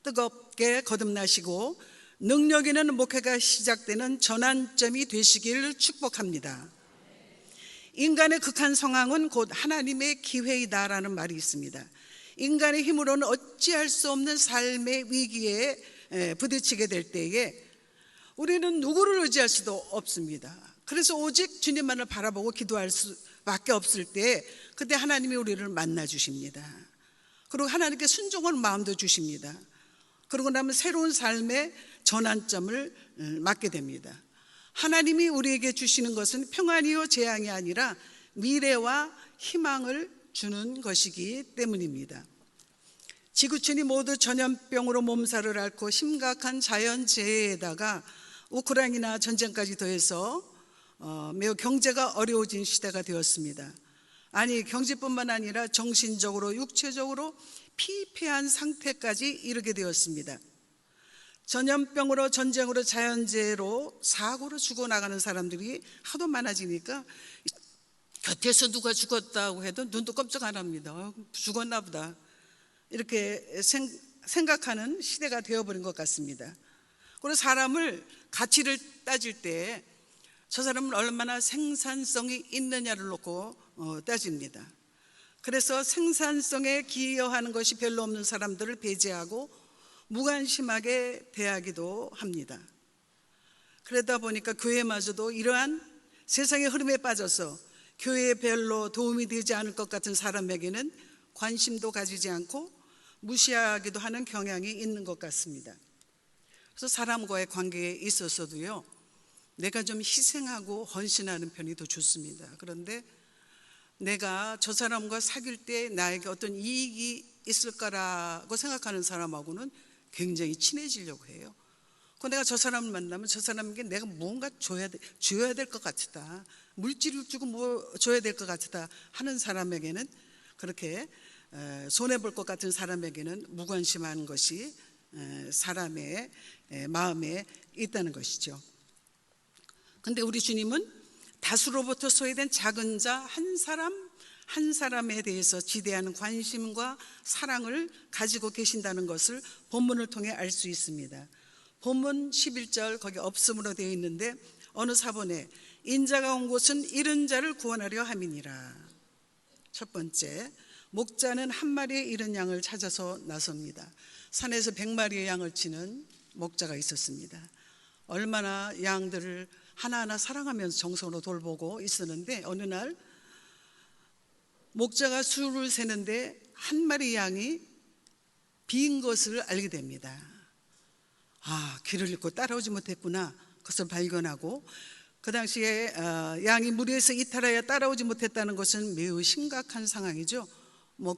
뜨겁게 거듭나시고 능력 있는 목회가 시작되는 전환점이 되시기를 축복합니다. 인간의 극한 상황은 곧 하나님의 기회이다라는 말이 있습니다. 인간의 힘으로는 어찌할 수 없는 삶의 위기에 부딪히게 될 때에 우리는 누구를 의지할 수도 없습니다. 그래서 오직 주님만을 바라보고 기도할 수밖에 없을 때 그때 하나님이 우리를 만나 주십니다. 그리고 하나님께 순종하는 마음도 주십니다. 그러고 나면 새로운 삶의 전환점을 맞게 됩니다. 하나님이 우리에게 주시는 것은 평안이요 재앙이 아니라 미래와 희망을 주는 것이기 때문입니다. 지구촌이 모두 전염병으로 몸살을 앓고 심각한 자연재해에다가 우크라이나 전쟁까지 더해서 매우 경제가 어려워진 시대가 되었습니다. 아니, 경제뿐만 아니라 정신적으로 육체적으로 피폐한 상태까지 이르게 되었습니다. 전염병으로, 전쟁으로, 자연재해로, 사고로 죽어나가는 사람들이 하도 많아지니까 곁에서 누가 죽었다고 해도 눈도 깜짝 안 합니다. 죽었나 보다, 이렇게 생각하는 시대가 되어버린 것 같습니다. 그리고 사람을 가치를 따질 때 저 사람은 얼마나 생산성이 있느냐를 놓고 따집니다. 그래서 생산성에 기여하는 것이 별로 없는 사람들을 배제하고 무관심하게 대하기도 합니다. 그러다 보니까 교회마저도 이러한 세상의 흐름에 빠져서 교회에 별로 도움이 되지 않을 것 같은 사람에게는 관심도 가지지 않고 무시하기도 하는 경향이 있는 것 같습니다. 그래서 사람과의 관계에 있어서도요, 내가 좀 희생하고 헌신하는 편이 더 좋습니다. 그런데 내가 저 사람과 사귈 때 나에게 어떤 이익이 있을 거라고 생각하는 사람하고는 굉장히 친해지려고 해요. 내가 저 사람을 만나면 저 사람에게 내가 무언가 줘야 될 것 같다, 물질을 주고 뭐 줘야 될 것 같다 하는 사람에게는, 그렇게 손해볼 것 같은 사람에게는 무관심한 것이 사람의 마음에 있다는 것이죠. 근데 우리 주님은 다수로부터 소외된 작은 자 한 사람에 대해서 지대한 관심과 사랑을 가지고 계신다는 것을 본문을 통해 알 수 있습니다. 본문 11절 거기 없음으로 되어 있는데 어느 사본에 인자가 온 곳은 잃은 자를 구원하려 함이니라. 첫 번째, 목자는 한 마리의 잃은 양을 찾아서 나섭니다. 산에서 100마리의 양을 치는 목자가 있었습니다. 얼마나 양들을 하나하나 사랑하면서 정성으로 돌보고 있었는데 어느 날 목자가 수를 세는데 한 마리 양이 빈 것을 알게 됩니다. 길을 잃고 따라오지 못했구나. 그것을 발견하고, 그 당시에 양이 무리에서 이탈하여 따라오지 못했다는 것은 매우 심각한 상황이죠.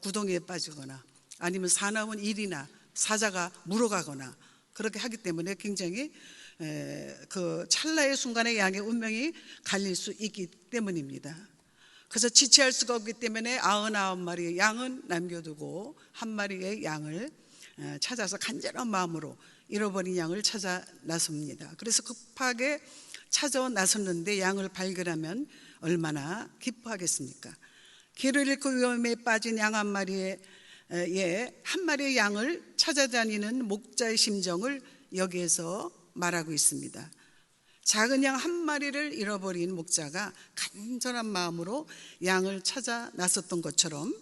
구덩이에 빠지거나 아니면 사나운 일이나 사자가 물어가거나 그렇게 하기 때문에 굉장히 그 찰나의 순간에 양의 운명이 갈릴 수 있기 때문입니다. 그래서 지체할 수가 없기 때문에 99마리의 양은 남겨두고 한 마리의 양을 찾아서 간절한 마음으로 잃어버린 양을 찾아 나섭니다. 그래서 급하게 찾아 나섰는데 양을 발견하면 얼마나 기뻐하겠습니까? 길을 잃고 위험에 빠진 양 한 마리의 양을 찾아다니는 목자의 심정을 여기에서 말하고 있습니다. 작은 양 한 마리를 잃어버린 목자가 간절한 마음으로 양을 찾아 나섰던 것처럼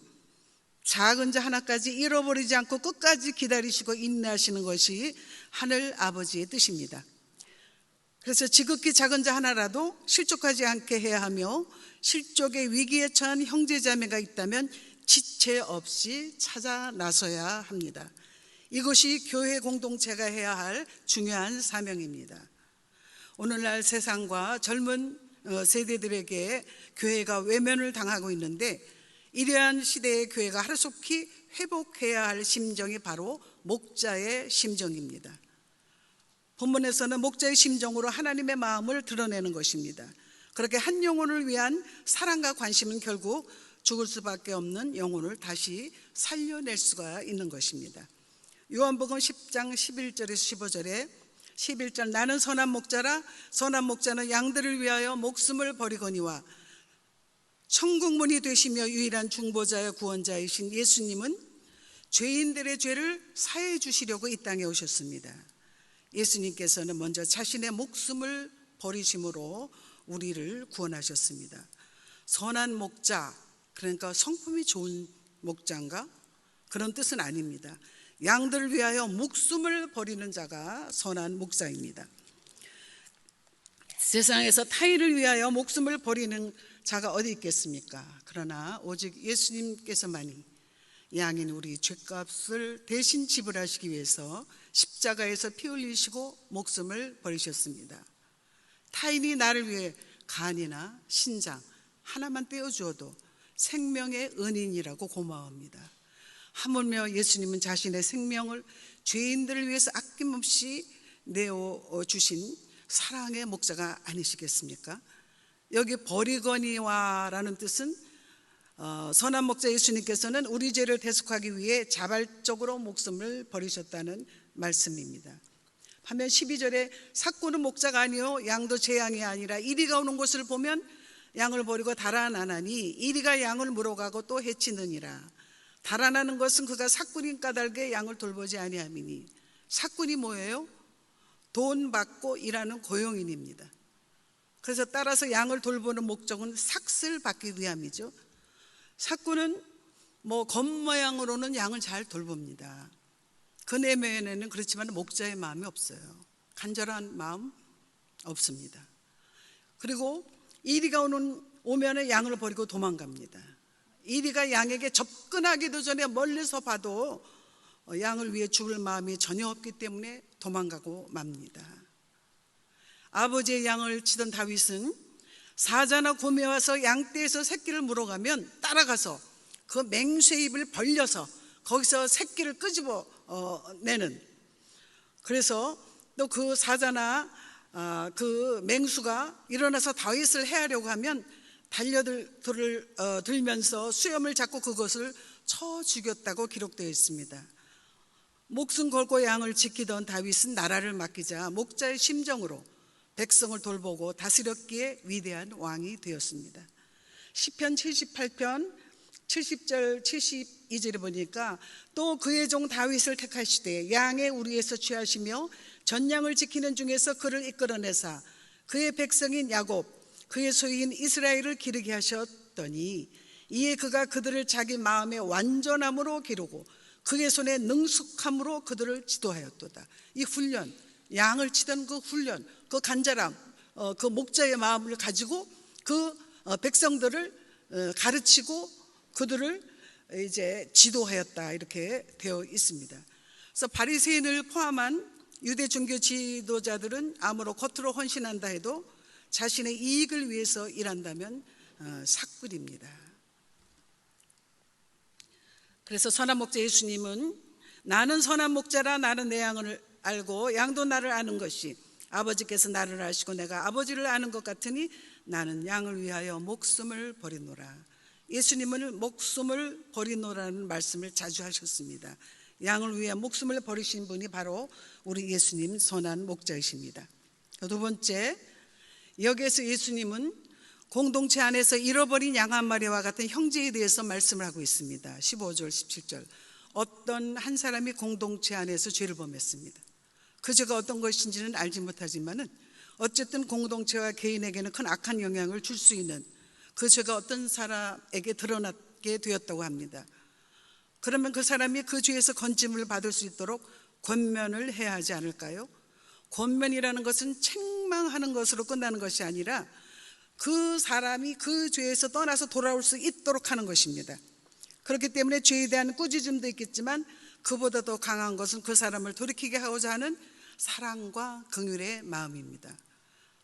작은 자 하나까지 잃어버리지 않고 끝까지 기다리시고 인내하시는 것이 하늘 아버지의 뜻입니다. 그래서 지극히 작은 자 하나라도 실족하지 않게 해야 하며 실족의 위기에 처한 형제자매가 있다면 지체 없이 찾아 나서야 합니다. 이것이 교회 공동체가 해야 할 중요한 사명입니다. 오늘날 세상과 젊은 세대들에게 교회가 외면을 당하고 있는데 이러한 시대의 교회가 하루속히 회복해야 할 심정이 바로 목자의 심정입니다. 본문에서는 목자의 심정으로 하나님의 마음을 드러내는 것입니다. 그렇게 한 영혼을 위한 사랑과 관심은 결국 죽을 수밖에 없는 영혼을 다시 살려낼 수가 있는 것입니다. 요한복음 10장 11절에서 15절에 11절 나는 선한 목자라 선한 목자는 양들을 위하여 목숨을 버리거니와 천국문이 되시며 유일한 중보자여 구원자이신 예수님은 죄인들의 죄를 사해 주시려고 이 땅에 오셨습니다. 예수님께서는 먼저 자신의 목숨을 버리심으로 우리를 구원하셨습니다. 선한 목자, 그러니까 성품이 좋은 목자인가? 그런 뜻은 아닙니다. 양들을 위하여 목숨을 버리는 자가 선한 목자입니다. 세상에서 타인을 위하여 목숨을 버리는 자가 어디 있겠습니까? 그러나 오직 예수님께서만이 양인 우리 죄값을 대신 지불하시기 위해서 십자가에서 피 흘리시고 목숨을 버리셨습니다. 타인이 나를 위해 간이나 신장 하나만 떼어주어도 생명의 은인이라고 고마워합니다. 하물며 예수님은 자신의 생명을 죄인들을 위해서 아낌없이 내어주신 사랑의 목자가 아니시겠습니까? 여기 버리거니와라는 뜻은 선한 목자 예수님께서는 우리 죄를 대속하기 위해 자발적으로 목숨을 버리셨다는 말씀입니다. 반면 12절에 삭구는 목자가 아니요 양도 제 양이 아니라 이리가 오는 곳을 보면 양을 버리고 달아나나니 이리가 양을 물어가고 또 해치느니라. 달아나는 것은 그가 삭군인 까닭에 양을 돌보지 아니함이니. 삭군이 뭐예요? 돈 받고 일하는 고용인입니다. 그래서 따라서 양을 돌보는 목적은 삭슬 받기 위함이죠. 삭군은 겉모양으로는 양을 잘 돌봅니다. 그 내면에는 그렇지만 목자의 마음이 없어요. 간절한 마음 없습니다. 그리고 이리가 오면 양을 버리고 도망갑니다. 이리가 양에게 접근하기도 전에 멀리서 봐도 양을 위해 죽을 마음이 전혀 없기 때문에 도망가고 맙니다. 아버지의 양을 치던 다윗은 사자나 곰이 와서 양떼에서 새끼를 물어가면 따라가서 그 맹수의 입을 벌려서 거기서 새끼를 끄집어 내는, 그래서 또 그 사자나 그 맹수가 일어나서 다윗을 해하려고 하면 달려들면서 수염을 잡고 그것을 쳐 죽였다고 기록되어 있습니다. 목숨 걸고 양을 지키던 다윗은 나라를 맡기자 목자의 심정으로 백성을 돌보고 다스렸기에 위대한 왕이 되었습니다. 시편 78편 70절 72절에 보니까 또 그의 종 다윗을 택하시되 양의 우리에서 취하시며 전양을 지키는 중에서 그를 이끌어내사 그의 백성인 야곱 그의 소유인 이스라엘을 기르게 하셨더니 이에 그가 그들을 자기 마음의 완전함으로 기르고 그의 손에 능숙함으로 그들을 지도하였도다. 이 훈련, 양을 치던 그 훈련, 그 간절함, 그 목자의 마음을 가지고 그 백성들을 가르치고 그들을 이제 지도하였다, 이렇게 되어 있습니다. 그래서 바리새인을 포함한 유대 종교 지도자들은 아무로 겉으로 헌신한다 해도 자신의 이익을 위해서 일한다면 삭불입니다. 그래서 선한 목자 예수님은 나는 선한 목자라 나는 내 양을 알고 양도 나를 아는 것이 아버지께서 나를 아시고 내가 아버지를 아는 것 같으니 나는 양을 위하여 목숨을 버리노라. 예수님은 목숨을 버리노라는 말씀을 자주 하셨습니다. 양을 위해 목숨을 버리신 분이 바로 우리 예수님 선한 목자이십니다. 두 번째, 여기에서 예수님은 공동체 안에서 잃어버린 양 한 마리와 같은 형제에 대해서 말씀을 하고 있습니다. 15절 17절 어떤 한 사람이 공동체 안에서 죄를 범했습니다. 그 죄가 어떤 것인지는 알지 못하지만 어쨌든 공동체와 개인에게는 큰 악한 영향을 줄 수 있는 그 죄가 어떤 사람에게 드러나게 되었다고 합니다. 그러면 그 사람이 그 죄에서 건짐을 받을 수 있도록 권면을 해야 하지 않을까요? 권면이라는 것은 책망하는 것으로 끝나는 것이 아니라 그 사람이 그 죄에서 떠나서 돌아올 수 있도록 하는 것입니다. 그렇기 때문에 죄에 대한 꾸짖음도 있겠지만 그보다 더 강한 것은 그 사람을 돌이키게 하고자 하는 사랑과 긍휼의 마음입니다.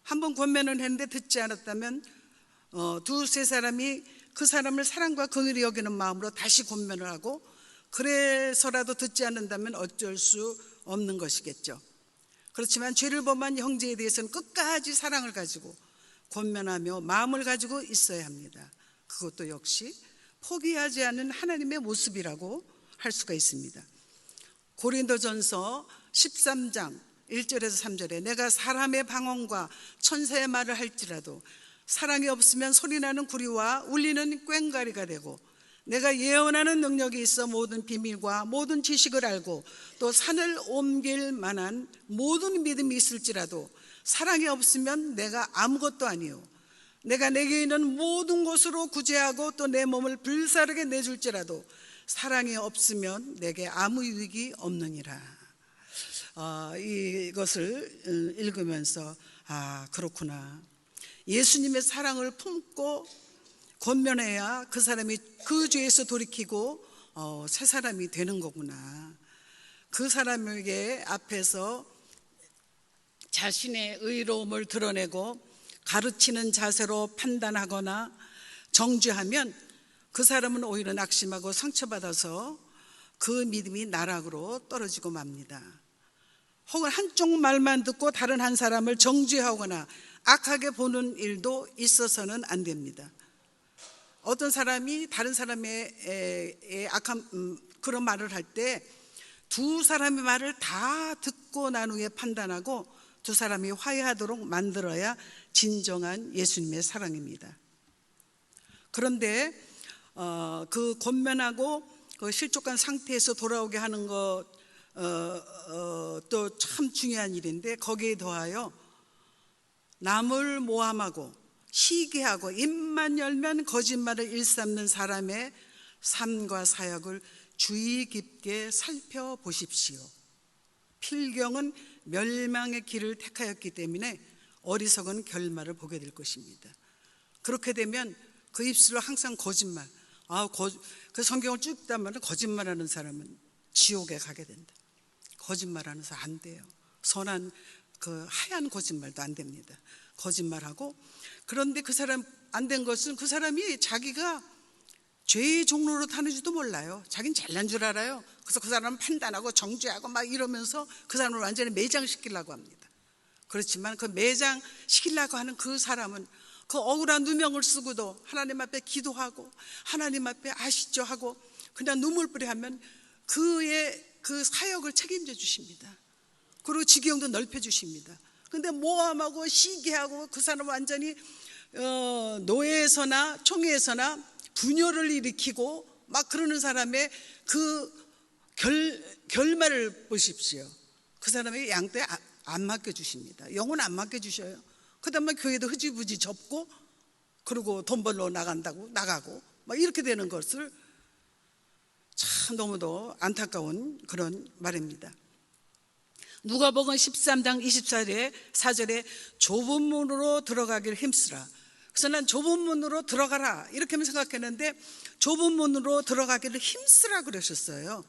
한번 권면을 했는데 듣지 않았다면 두세 사람이 그 사람을 사랑과 긍휼히 여기는 마음으로 다시 권면을 하고 그래서라도 듣지 않는다면 어쩔 수 없는 것이겠죠. 그렇지만 죄를 범한 형제에 대해서는 끝까지 사랑을 가지고 권면하며 마음을 가지고 있어야 합니다. 그것도 역시 포기하지 않는 하나님의 모습이라고 할 수가 있습니다. 고린도전서 13장 1절에서 3절에 내가 사람의 방언과 천사의 말을 할지라도 사랑이 없으면 소리나는 구리와 울리는 꽹과리가 되고 내가 예언하는 능력이 있어 모든 비밀과 모든 지식을 알고 또 산을 옮길 만한 모든 믿음이 있을지라도 사랑이 없으면 내가 아무것도 아니요 내가 내게 있는 모든 것으로 구제하고 또 내 몸을 불사르게 내줄지라도 사랑이 없으면 내게 아무 유익이 없느니라. 이것을 읽으면서 그렇구나. 예수님의 사랑을 품고 권면해야 그 사람이 그 죄에서 돌이키고 새 사람이 되는 거구나. 그 사람에게 앞에서 자신의 의로움을 드러내고 가르치는 자세로 판단하거나 정죄하면 그 사람은 오히려 낙심하고 상처받아서 그 믿음이 나락으로 떨어지고 맙니다. 혹은 한쪽 말만 듣고 다른 한 사람을 정죄하거나 악하게 보는 일도 있어서는 안 됩니다. 어떤 사람이 다른 사람의 악한 그런 말을 할 때 두 사람의 말을 다 듣고 난 후에 판단하고 두 사람이 화해하도록 만들어야 진정한 예수님의 사랑입니다. 그런데 그 권면하고 그 실족한 상태에서 돌아오게 하는 것도 참 중요한 일인데, 거기에 더하여 남을 모함하고 시기하고 입만 열면 거짓말을 일삼는 사람의 삶과 사역을 주의 깊게 살펴보십시오. 필경은 멸망의 길을 택하였기 때문에 어리석은 결말을 보게 될 것입니다. 그렇게 되면 그 입술로 항상 거짓말, 그 성경을 쭉 읽다면 거짓말하는 사람은 지옥에 가게 된다. 거짓말하는 사람 안 돼요. 선한 그 하얀 거짓말도 안 됩니다. 거짓말하고, 그런데 그 사람 안 된 것은 그 사람이 자기가 죄의 종로로 타는지도 몰라요. 자기는 잘난 줄 알아요. 그래서 그 사람은 판단하고 정죄하고 막 이러면서 그 사람을 완전히 매장시키려고 합니다. 그렇지만 그 매장시키려고 하는 그 사람은 그 억울한 누명을 쓰고도 하나님 앞에 기도하고 하나님 앞에 아시죠 하고 그냥 눈물뿌리 하면 그의 그 사역을 책임져 주십니다. 그리고 지경도 넓혀 주십니다. 근데 모함하고 시기하고 그 사람은 완전히 노예에서나 총회에서나 분열을 일으키고 막 그러는 사람의 그 결말을 보십시오. 그 사람에게 양떼 안 맡겨주십니다. 영혼 안 맡겨주셔요. 그 다음에 교회도 흐지부지 접고 그리고 돈 벌러 나가고 막 이렇게 되는 것을 참 너무도 안타까운 그런 말입니다. 누가복음 13장 24절에 좁은 문으로 들어가기를 힘쓰라. 그래서 난 좁은 문으로 들어가라 이렇게만 생각했는데 좁은 문으로 들어가기를 힘쓰라 그러셨어요.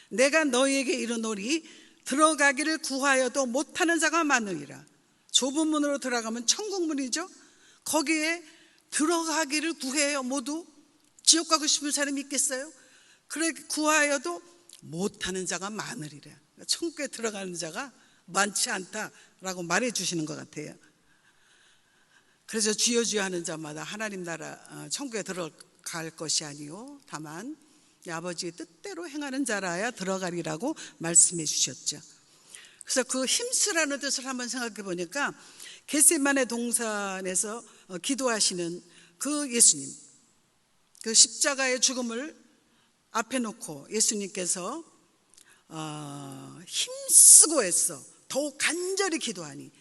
내가 너희에게 이르노니 들어가기를 구하여도 못하는 자가 많으리라. 좁은 문으로 들어가면 천국문이죠. 거기에 들어가기를 구해요. 모두 지옥 가고 싶은 사람이 있겠어요? 그래 구하여도 못하는 자가 많으리라. 천국에 들어가는 자가 많지 않다라고 말해 주시는 것 같아요. 그래서 주여 주여 하는 자마다 하나님 나라 천국에 들어갈 것이 아니요 다만 아버지의 뜻대로 행하는 자라야 들어가리라고 말씀해 주셨죠. 그래서 그 힘쓰라는 뜻을 한번 생각해 보니까 겟세마네 동산에서 기도하시는 그 예수님, 그 십자가의 죽음을 앞에 놓고 예수님께서 힘쓰고 애써 더욱 간절히 기도하니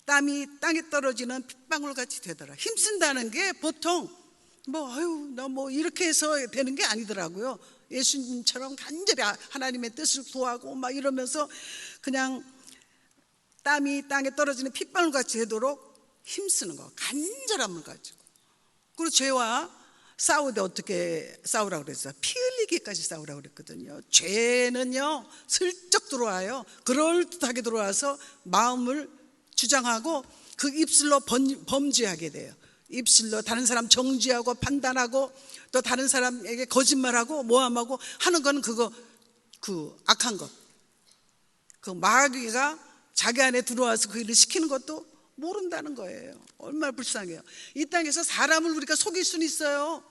땀이 땅에 떨어지는 핏방울같이 되더라. 힘쓴다는 게 보통 나 이렇게 해서 되는 게 아니더라고요. 예수님처럼 간절히 하나님의 뜻을 구하고 막 이러면서 그냥 땀이 땅에 떨어지는 핏방울같이 되도록 힘쓰는 거, 간절함을 가지고. 그리고 죄와 싸울 때 어떻게 싸우라고 그랬어요? 피 흘리기까지 싸우라고 그랬거든요. 죄는요 슬쩍 들어와요. 그럴듯하게 들어와서 마음을 주장하고 그 입술로 범죄하게 돼요. 입술로 다른 사람 정죄하고 판단하고 또 다른 사람에게 거짓말하고 모함하고 하는 거는 그 악한 것. 그 마귀가 자기 안에 들어와서 그 일을 시키는 것도 모른다는 거예요. 얼마나 불쌍해요. 이 땅에서 사람을 우리가 속일 수는 있어요.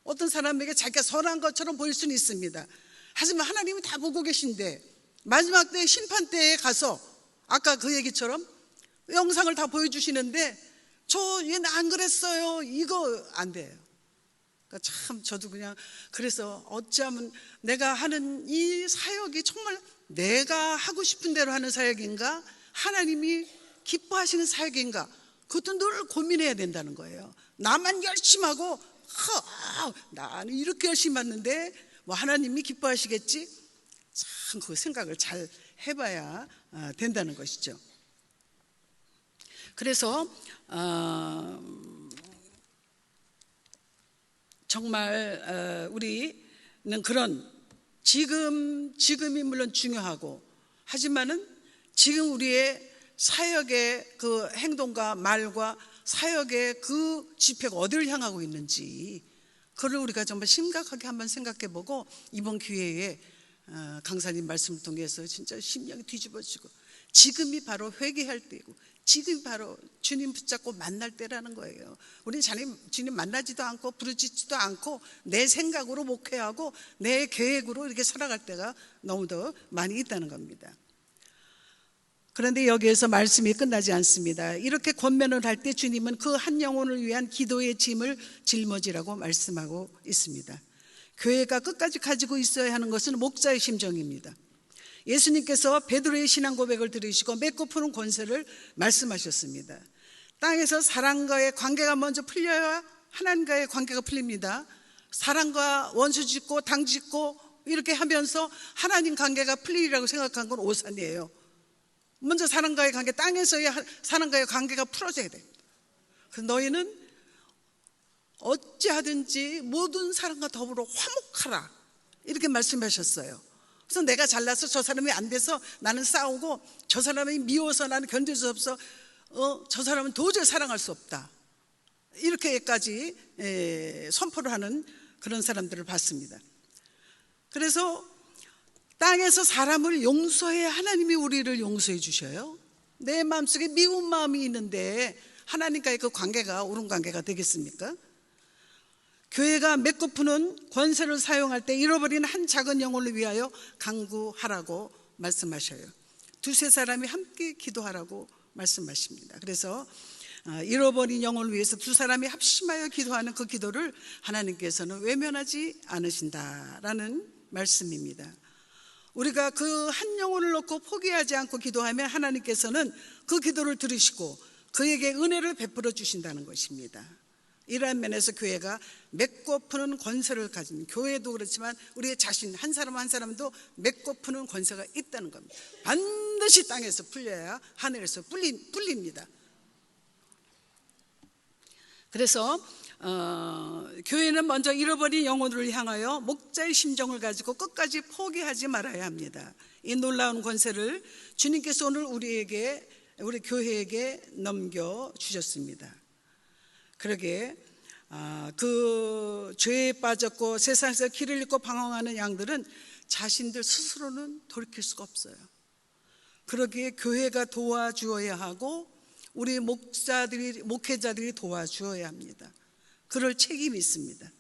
어떤 사람에게 자기가 선한 것처럼 보일 수는 있습니다. 하지만 하나님이 다 보고 계신데 마지막 때 심판 때에 가서 아까 그 얘기처럼 영상을 다 보여주시는데 얘는 안 그랬어요. 이거 안 돼요. 그러니까 참 저도 그냥 그래서 어찌하면 내가 하는 이 사역이 정말 내가 하고 싶은 대로 하는 사역인가 하나님이 기뻐하시는 사역인가 그것도 늘 고민해야 된다는 거예요. 나만 열심히 하고 나는 이렇게 열심히 했는데 하나님이 기뻐하시겠지? 참 그 생각을 잘 해봐야 된다는 것이죠. 그래서 정말 우리는 그런 지금이 물론 중요하고, 하지만은 지금 우리의 사역의 그 행동과 말과 사역의 그 지표가 어디를 향하고 있는지, 그걸 우리가 정말 심각하게 한번 생각해보고 이번 기회에 강사님 말씀을 통해서 진짜 심령이 뒤집어지고, 지금이 바로 회개할 때이고 지금이 바로 주님 붙잡고 만날 때라는 거예요. 우리는 주님 만나지도 않고 부르짖지도 않고 내 생각으로 목회하고 내 계획으로 이렇게 살아갈 때가 너무도 많이 있다는 겁니다. 그런데 여기에서 말씀이 끝나지 않습니다. 이렇게 권면을 할 때 주님은 그 한 영혼을 위한 기도의 짐을 짊어지라고 말씀하고 있습니다. 교회가 끝까지 가지고 있어야 하는 것은 목자의 심정입니다. 예수님께서 베드로의 신앙 고백을 들으시고 맺고 푸는 권세를 말씀하셨습니다. 땅에서 사람과의 관계가 먼저 풀려야 하나님과의 관계가 풀립니다. 사람과 원수 짓고 당 짓고 이렇게 하면서 하나님 관계가 풀리리라고 생각한 건 오산이에요. 먼저 사람과의 관계, 땅에서의 사람과의 관계가 풀어져야 돼. 너희는 어찌하든지 모든 사람과 더불어 화목하라, 이렇게 말씀하셨어요. 그래서 내가 잘나서 저 사람이 안 돼서 나는 싸우고, 저 사람이 미워서 나는 견딜 수 없어, 저 사람은 도저히 사랑할 수 없다, 이렇게까지 선포를 하는 그런 사람들을 봤습니다. 그래서 땅에서 사람을 용서해야 하나님이 우리를 용서해 주셔요. 내 마음속에 미운 마음이 있는데 하나님과의 그 관계가 옳은 관계가 되겠습니까? 교회가 맺고 푸는 권세를 사용할 때 잃어버린 한 작은 영혼을 위하여 간구하라고 말씀하셔요. 두세 사람이 함께 기도하라고 말씀하십니다. 그래서 잃어버린 영혼을 위해서 두 사람이 합심하여 기도하는 그 기도를 하나님께서는 외면하지 않으신다라는 말씀입니다. 우리가 그 한 영혼을 놓고 포기하지 않고 기도하면 하나님께서는 그 기도를 들으시고 그에게 은혜를 베풀어 주신다는 것입니다. 이러한 면에서 교회가 맺고 푸는 권세를 가진, 교회도 그렇지만 우리의 자신 한 사람 한 사람도 맺고 푸는 권세가 있다는 겁니다. 반드시 땅에서 풀려야 하늘에서 풀립니다. 그래서 교회는 먼저 잃어버린 영혼을 향하여 목자의 심정을 가지고 끝까지 포기하지 말아야 합니다. 이 놀라운 권세를 주님께서 오늘 우리 교회에게 넘겨주셨습니다. 그러게 그 죄에 빠졌고 세상에서 길을 잃고 방황하는 양들은 자신들 스스로는 돌이킬 수가 없어요. 그러기에 교회가 도와주어야 하고 우리 목회자들이 도와주어야 합니다. 그럴 책임이 있습니다.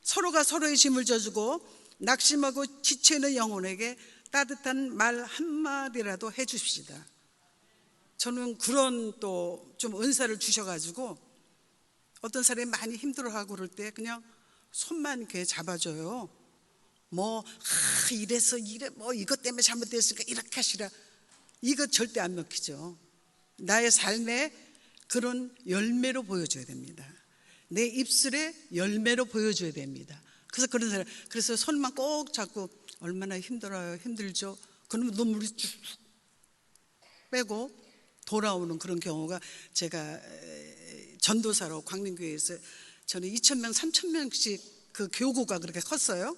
서로가 서로의 짐을 져주고 낙심하고 지쳐있는 영혼에게 따뜻한 말 한마디라도 해줍시다. 저는 그런 또 좀 은사를 주셔가지고 어떤 사람이 많이 힘들어하고 그럴 때 그냥 손만 이렇게 잡아줘요. 이래서 이것 때문에 잘못됐으니까 이렇게 하시라, 이거 절대 안 먹히죠. 나의 삶의 그런 열매로 보여줘야 됩니다. 내 입술의 열매로 보여줘야 됩니다. 그래서 손만 꼭 잡고 얼마나 힘들어요, 힘들죠. 그러면 눈물이 쭉 빼고 돌아오는 그런 경우가, 제가 전도사로 광림교회에서 저는 2,000명, 3,000명씩 그 교구가 그렇게 컸어요.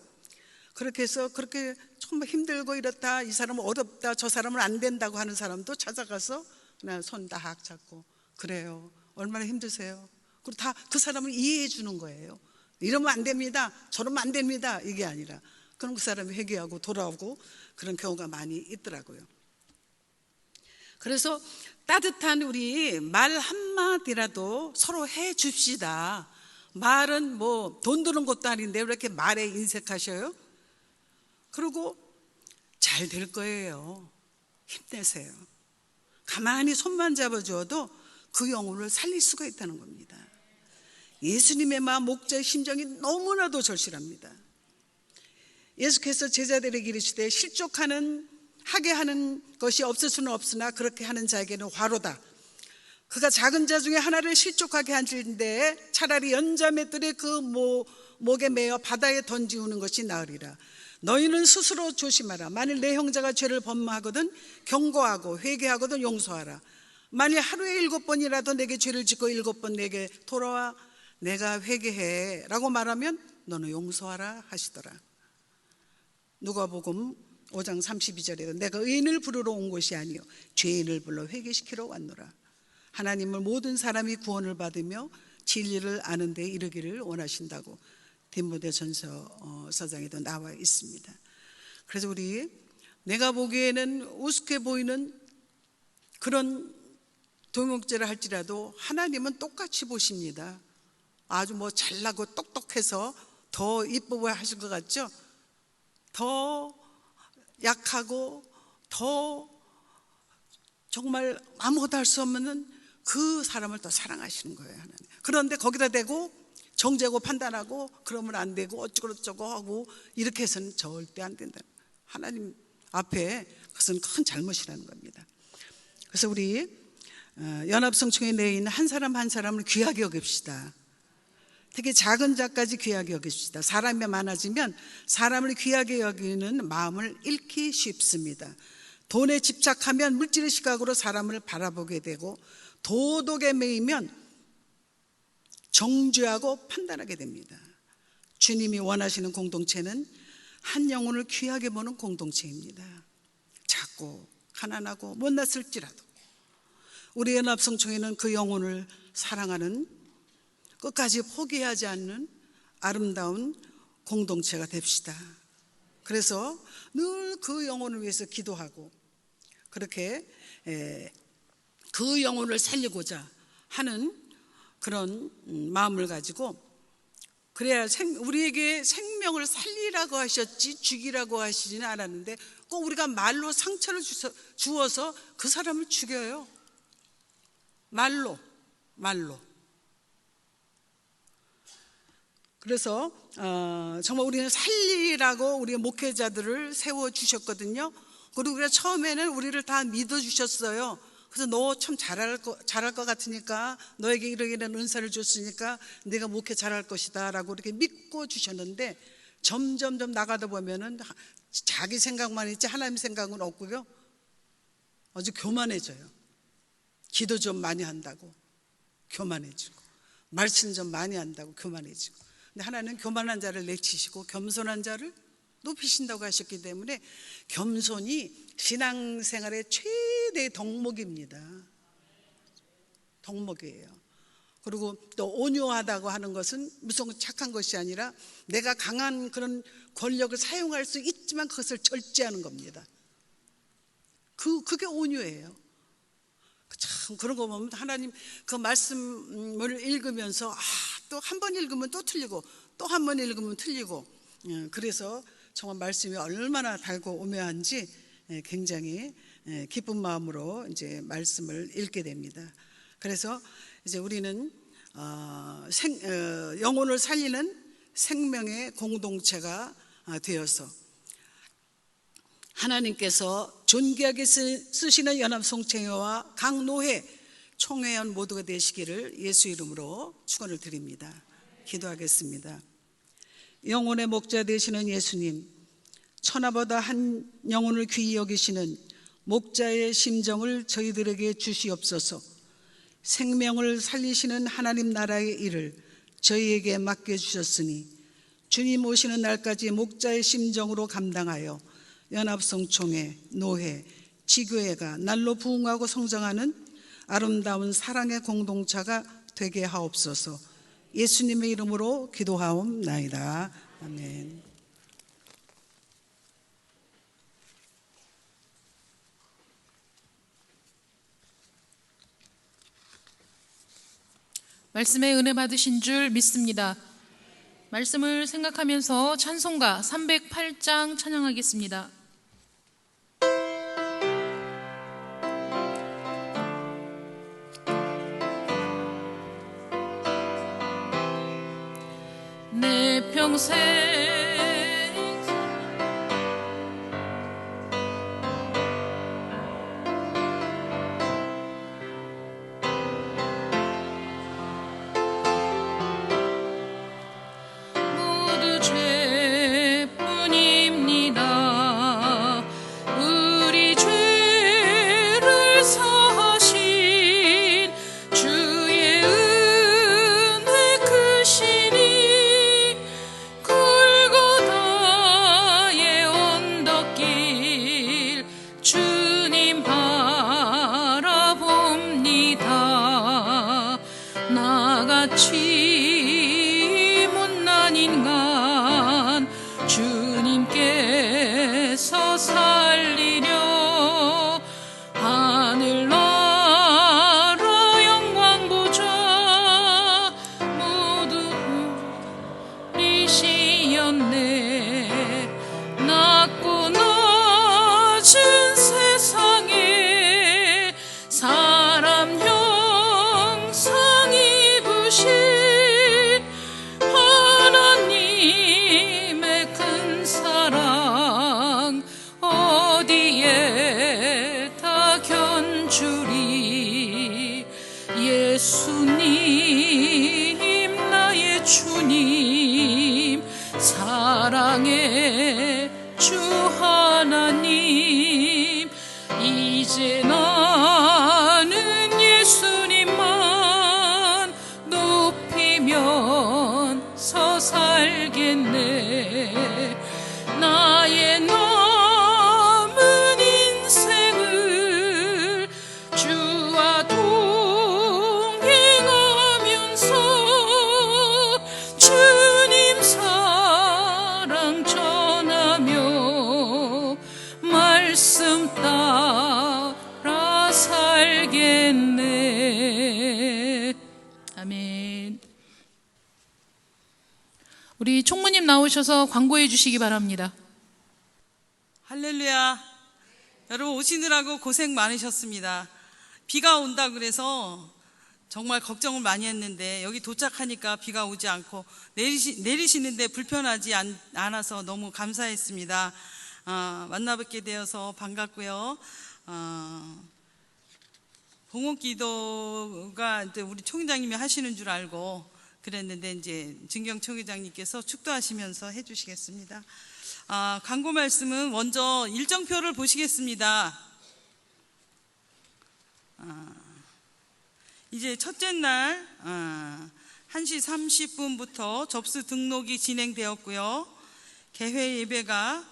그렇게 해서 그렇게 정말 힘들고 이렇다, 이 사람은 어렵다, 저 사람은 안 된다고 하는 사람도 찾아가서 그냥 손 딱 잡고, 그래요, 얼마나 힘드세요? 그리고 다 그 사람을 이해해 주는 거예요. 이러면 안 됩니다, 저러면 안 됩니다, 이게 아니라 그럼 그 사람이 회개하고 돌아오고 그런 경우가 많이 있더라고요. 그래서 따뜻한 우리 말 한마디라도 서로 해 줍시다. 말은 돈 드는 것도 아닌데 왜 이렇게 말에 인색하셔요? 그리고 잘 될 거예요. 힘내세요. 가만히 손만 잡아주어도 그 영혼을 살릴 수가 있다는 겁니다. 예수님의 마음, 목자의 심정이 너무나도 절실합니다. 예수께서 제자들에게 이르시되 하게 하는 것이 없을 수는 없으나 그렇게 하는 자에게는 화로다. 그가 작은 자 중에 하나를 실족하게 한질인데 차라리 연자맷들의 그 목에 매어 바다에 던지우는 것이 나으리라. 너희는 스스로 조심하라. 만일 내 형제가 죄를 범하거든 경고하고 회개하거든 용서하라. 만일 하루에 7번이라도 내게 죄를 짓고 7번 내게 돌아와 내가 회개해 라고 말하면 너는 용서하라 하시더라. 누가복음 5장 32절에 내가 의인을 부르러 온 것이 아니요 죄인을 불러 회개시키러 왔노라. 하나님을 모든 사람이 구원을 받으며 진리를 아는 데 이르기를 원하신다고 디모데전서 서장에도 나와 있습니다. 그래서 내가 보기에는 우습게 보이는 그런 동역죄를 할지라도 하나님은 똑같이 보십니다. 아주 잘나고 똑똑해서 더 이뻐 보여 하실 것 같죠? 더 약하고 더 정말 아무것도 할 수 없는 그 사람을 더 사랑하시는 거예요, 하나님. 그런데 거기다 대고 정죄하고 판단하고 그러면 안 되고 어쩌고 하고 이렇게 해서는 절대 안 된다. 하나님 앞에 그것은 큰 잘못이라는 겁니다. 그래서 우리 연합성총회 내에 있는 한 사람 한 사람을 귀하게 여깁시다. 특히 작은 자까지 귀하게 여깁시다. 사람이 많아지면 사람을 귀하게 여기는 마음을 잃기 쉽습니다. 돈에 집착하면 물질의 시각으로 사람을 바라보게 되고 도덕에 매이면 정죄하고 판단하게 됩니다. 주님이 원하시는 공동체는 한 영혼을 귀하게 보는 공동체입니다. 작고 가난하고 못났을지라도 우리 연합성총회는 그 영혼을 사랑하는 끝까지 포기하지 않는 아름다운 공동체가 됩시다. 그래서 늘 그 영혼을 위해서 기도하고 그렇게 그 영혼을 살리고자 하는 그런 마음을 가지고 그래야 우리에게 생명을 살리라고 하셨지 죽이라고 하시지는 않았는데 꼭 우리가 말로 상처를 주어서 그 사람을 죽여요. 말로. 그래서 정말 우리는 살리라고 우리 목회자들을 세워주셨거든요. 그리고 우리가 처음에는 우리를 다 믿어주셨어요. 그래서 너 참 잘할 것 같으니까 너에게 이런 은사를 줬으니까 네가 목회 잘할 것이다 라고 이렇게 믿고 주셨는데 점점 나가다 보면은 자기 생각만 있지 하나님 생각은 없고요. 아주 교만해져요. 기도 좀 많이 한다고 교만해지고 말씀 좀 많이 한다고 교만해지고. 근데 하나님은 교만한 자를 내치시고 겸손한 자를 높이신다고 하셨기 때문에 겸손이 신앙생활의 최대의 덕목입니다. 덕목이에요. 그리고 또 온유하다고 하는 것은 무슨 착한 것이 아니라 내가 강한 그런 권력을 사용할 수 있지만 그것을 절제하는 겁니다. 그게 온유예요. 참 그런 거 보면 하나님 그 말씀을 읽으면서 또 한 번 읽으면 또 틀리고 또 한 번 읽으면 틀리고 그래서 정말 말씀이 얼마나 달고 오묘한지 굉장히 기쁜 마음으로 이제 말씀을 읽게 됩니다. 그래서 이제 우리는 영혼을 살리는 생명의 공동체가 되어서 하나님께서 존귀하게 쓰시는 연합성총회와 각 노회 총회원 모두가 되시기를 예수 이름으로 축원을 드립니다. 기도하겠습니다. 영혼의 목자 되시는 예수님, 천하보다 한 영혼을 귀히 여기시는 목자의 심정을 저희들에게 주시옵소서. 생명을 살리시는 하나님 나라의 일을 저희에게 맡겨주셨으니 주님 오시는 날까지 목자의 심정으로 감당하여 연합성총회, 노회, 지교회가 날로 부흥하고 성장하는 아름다운 사랑의 공동체가 되게 하옵소서. 예수님의 이름으로 기도하옵나이다. 아멘. 말씀에 은혜 받으신 줄 믿습니다. 말씀을 생각하면서 찬송가 308장 찬양하겠습니다. 내 평생 모두 죄뿐입니다. 우리 죄를 사하신 주의 은혜 크시니 골고다 나같이 못난 인간 주님께서 살리려 하늘나라 영광 보좌 모두 이시였네. 낮고 낮은 세상에 사람 형상 입으신 하나님의 큰 사랑 어디에 다 견주리. 예수님 나의 주님 사랑의 주 하나님 이제 나는 예수님만 높이면서 살겠네. 나의 남은 인생을 주와 동행하면서 주님 사랑 전하며 말씀 따라 살겠네. 아멘. 우리 총무님 나오셔서 광고해 주시기 바랍니다. 할렐루야. 여러분 오시느라고 고생 많으셨습니다. 비가 온다 그래서 정말 걱정을 많이 했는데 여기 도착하니까 비가 오지 않고 내리시는데 불편하지 않아서 너무 감사했습니다. 만나뵙게 되어서 반갑고요. 봉헌기도가 이제 우리 총회장님이 하시는 줄 알고 그랬는데 이제 진경 총회장님께서 축도하시면서 해주시겠습니다. 광고 말씀은 먼저 일정표를 보시겠습니다. 이제 첫째 날 1시 30분부터 접수 등록이 진행되었고요. 개회 예배가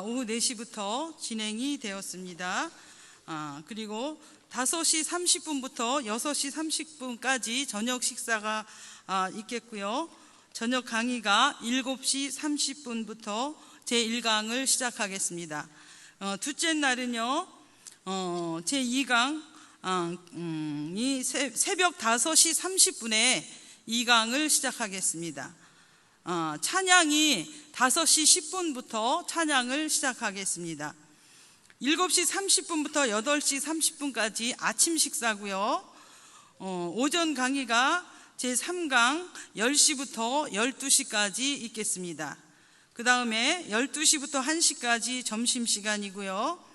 오후 4시부터 진행이 되었습니다. 그리고 5시 30분부터 6시 30분까지 저녁 식사가 있겠고요. 저녁 강의가 7시 30분부터 제1강을 시작하겠습니다. 둘째 날은요, 제2강 이 새벽 5시 30분에 2강을 시작하겠습니다. 찬양이 5시 10분부터 찬양을 시작하겠습니다. 7시 30분부터 8시 30분까지 아침 식사고요. 오전 강의가 제3강 10시부터 12시까지 있겠습니다. 그 다음에 12시부터 1시까지 점심시간이고요.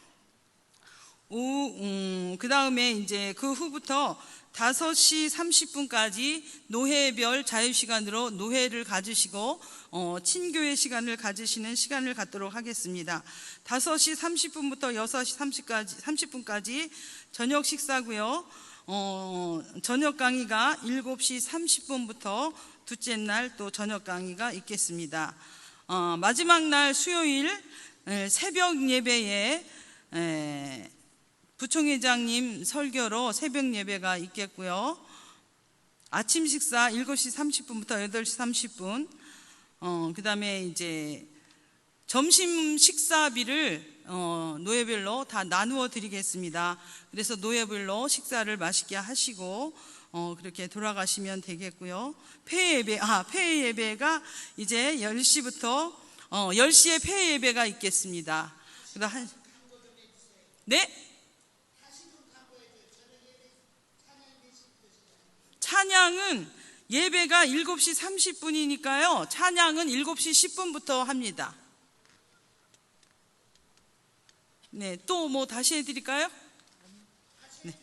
그 다음에 이제 그 후부터 5시 30분까지 노회별 자유시간으로 노회를 가지시고 친교회 시간을 가지시는 시간을 갖도록 하겠습니다. 5시 30분부터 6시 30분까지 저녁 식사고요. 저녁 강의가 7시 30분부터 둘째 날 또 저녁 강의가 있겠습니다. 마지막 날 수요일 새벽 예배에 부총회장님 설교로 새벽 예배가 있겠고요. 아침 식사 7시 30분부터 8시 30분, 그 다음에 이제 점심 식사비를 노예별로 다 나누어 드리겠습니다. 그래서 노예별로 식사를 맛있게 하시고 그렇게 돌아가시면 되겠고요. 폐회 예배가 이제 10시부터 10시에 폐회 예배가 있겠습니다. 그다음 네? 찬양은 예배가 7시 30분이니까요. 찬양은 7시 10분부터 합니다. 네, 또 뭐 다시 해드릴까요? 네.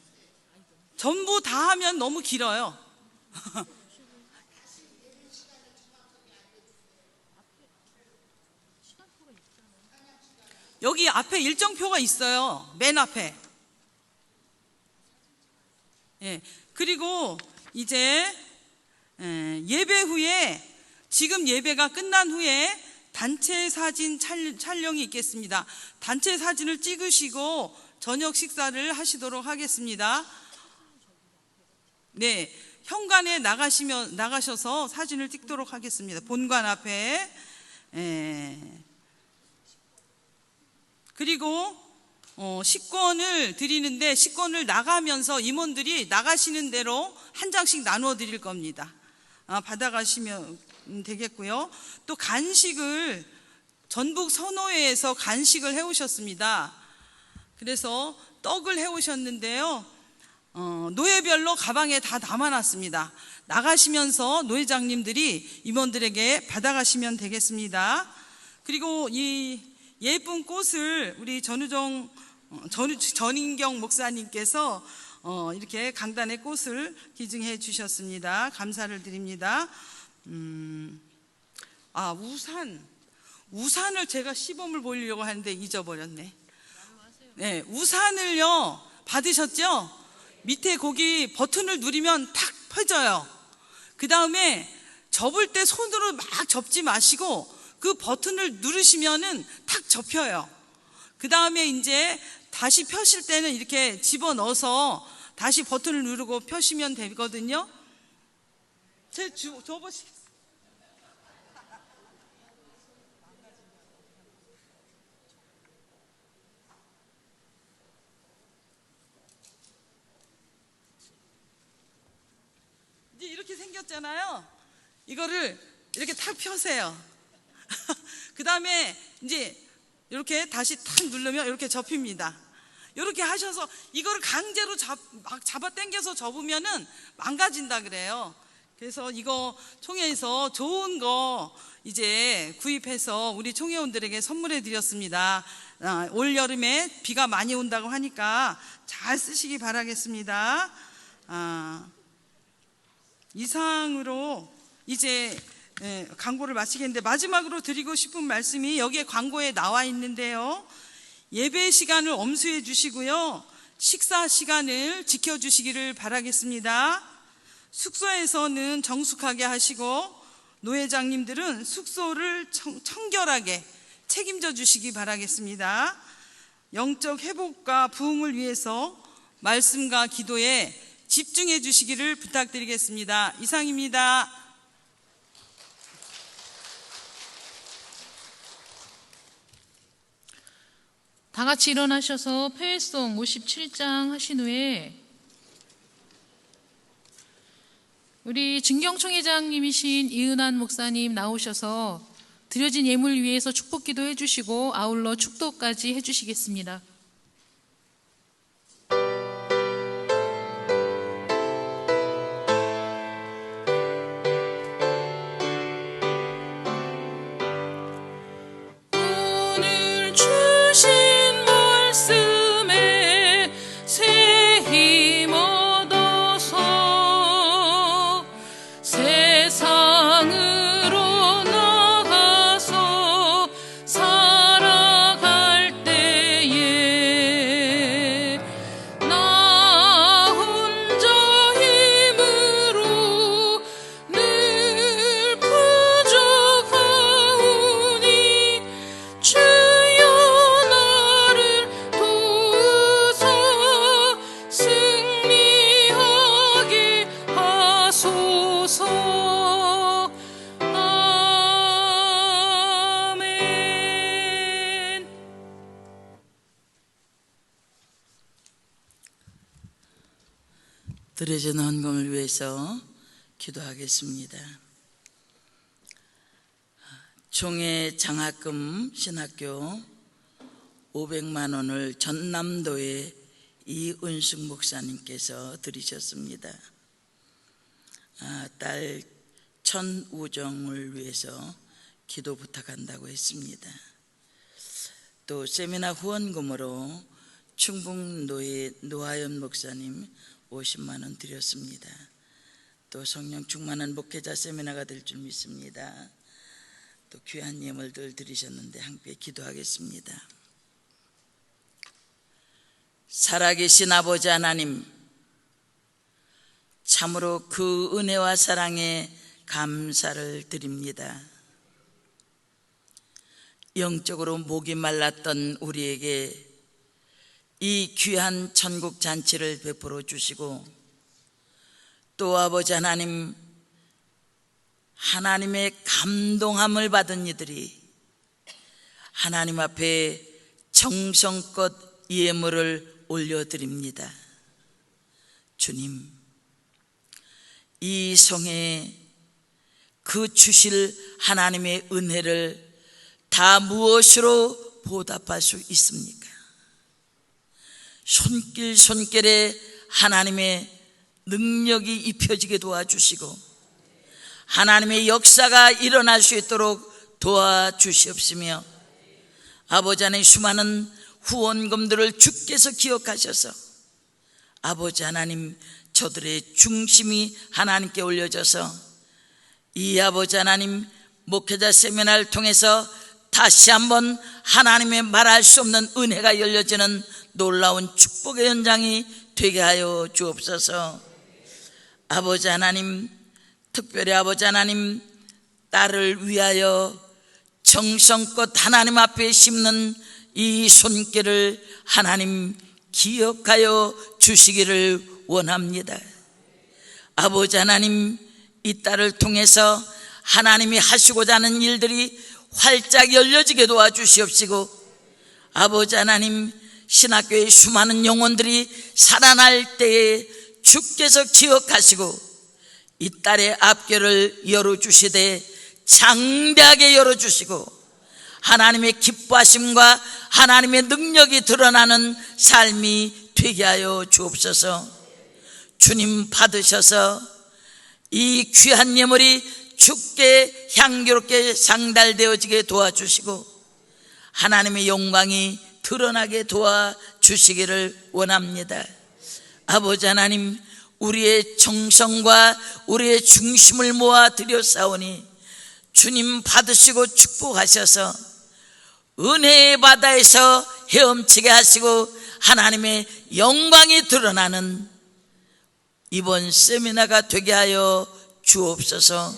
전부 다 하면 너무 길어요. 여기 앞에 일정표가 있어요. 맨 앞에. 예. 그리고 이제 예배 후에, 지금 예배가 끝난 후에 단체 사진 촬영이 있겠습니다. 단체 사진을 찍으시고 저녁 식사를 하시도록 하겠습니다. 네, 현관에 나가셔서 사진을 찍도록 하겠습니다. 본관 앞에. 그리고 식권을 드리는데 식권을 나가면서 임원들이 나가시는 대로 한 장씩 나누어 드릴 겁니다. 받아가시면 되겠고요. 또 간식을 전북 선호회에서 간식을 해오셨습니다. 그래서 떡을 해오셨는데요. 노예별로 가방에 다 담아놨습니다. 나가시면서 노회장님들이 임원들에게 받아가시면 되겠습니다. 그리고 이 예쁜 꽃을 우리 전인경 목사님께서 이렇게 강단에 꽃을 기증해 주셨습니다. 감사를 드립니다. 우산을 제가 시범을 보이려고 하는데 잊어버렸네. 네, 우산을요 받으셨죠? 밑에 거기 버튼을 누르면 탁 펴져요. 그 다음에 접을 때 손으로 막 접지 마시고 그 버튼을 누르시면은 탁 접혀요. 그 다음에 이제 다시 펴실 때는 이렇게 집어넣어서 다시 버튼을 누르고 펴시면 되거든요. 줘보시겠어요? 이제 이렇게 생겼잖아요. 이거를 이렇게 탁 펴세요. 그 다음에 이제 이렇게 다시 탁 누르면 이렇게 접힙니다. 이렇게 하셔서 이거를 강제로 막 잡아 당겨서 접으면은 망가진다 그래요. 그래서 이거 총회에서 좋은 거 이제 구입해서 우리 총회원들에게 선물해 드렸습니다. 올 여름에 비가 많이 온다고 하니까 잘 쓰시기 바라겠습니다. 이상으로 이제 광고를 마치겠는데 마지막으로 드리고 싶은 말씀이 여기에 광고에 나와 있는데요. 예배 시간을 엄수해 주시고요. 식사 시간을 지켜주시기를 바라겠습니다. 숙소에서는 정숙하게 하시고 노회장님들은 숙소를 청결하게 책임져 주시기 바라겠습니다. 영적 회복과 부흥을 위해서 말씀과 기도에 집중해 주시기를 부탁드리겠습니다. 이상입니다. 다 같이 일어나셔서 폐회송 57장 하신 후에 우리 증경총회장님이신 이은환 목사님 나오셔서 드려진 예물 위해서 축복기도 해주시고 아울러 축도까지 해주시겠습니다. 오늘 주신 말씀에 새 힘 얻어서 세상으로 나가서 살아갈 때에 나 혼자 힘으로 늘 부족하오니 주여 나를 도우사 승리하게 하소서. 아멘. 드려진 헌금을 위해서 기도하겠습니다. 총회 장학금 신학교 500만 원을 전남도의 이은숙 목사님께서 드리셨습니다. 딸 천우정을 위해서 기도 부탁한다고 했습니다. 또 세미나 후원금으로 충북노회 노하연 목사님 50만 원 드렸습니다. 또 성령 충만한 목회자 세미나가 될 줄 믿습니다. 또 귀한 예물들 드리셨는데 함께 기도하겠습니다. 살아계신 아버지 하나님, 참으로 그 은혜와 사랑에 감사를 드립니다. 영적으로 목이 말랐던 우리에게 이 귀한 천국 잔치를 베풀어 주시고 또 아버지 하나님, 하나님의 감동함을 받은 이들이 하나님 앞에 정성껏 예물을 올려드립니다. 주님, 이 성에 그 주실 하나님의 은혜를 다 무엇으로 보답할 수 있습니까? 손길에 하나님의 능력이 입혀지게 도와주시고 하나님의 역사가 일어날 수 있도록 도와주시옵시며, 아버지 하나님, 수많은 후원금들을 주께서 기억하셔서 아버지 하나님, 저들의 중심이 하나님께 올려져서 이 아버지 하나님 목회자 세미나를 통해서 다시 한번 하나님의 말할 수 없는 은혜가 열려지는 놀라운 축복의 현장이 되게 하여 주옵소서. 아버지 하나님, 특별히 아버지 하나님, 딸을 위하여 정성껏 하나님 앞에 심는 이 손길을 하나님 기억하여 주시기를 원합니다. 아버지 하나님, 이 딸을 통해서 하나님이 하시고자 하는 일들이 활짝 열려지게 도와주시옵시고, 아버지 하나님, 신학교의 수많은 영혼들이 살아날 때에 주께서 기억하시고 이 딸의 앞결을 열어주시되 장대하게 열어주시고 하나님의 기뻐하심과 하나님의 능력이 드러나는 삶이 되게 하여 주옵소서. 주님, 받으셔서 이 귀한 예물이 주께 향기롭게 상달되어지게 도와주시고 하나님의 영광이 드러나게 도와주시기를 원합니다. 아버지 하나님, 우리의 정성과 우리의 중심을 모아 드렸사오니 주님 받으시고 축복하셔서 은혜의 바다에서 헤엄치게 하시고 하나님의 영광이 드러나는 이번 세미나가 되게 하여 주옵소서.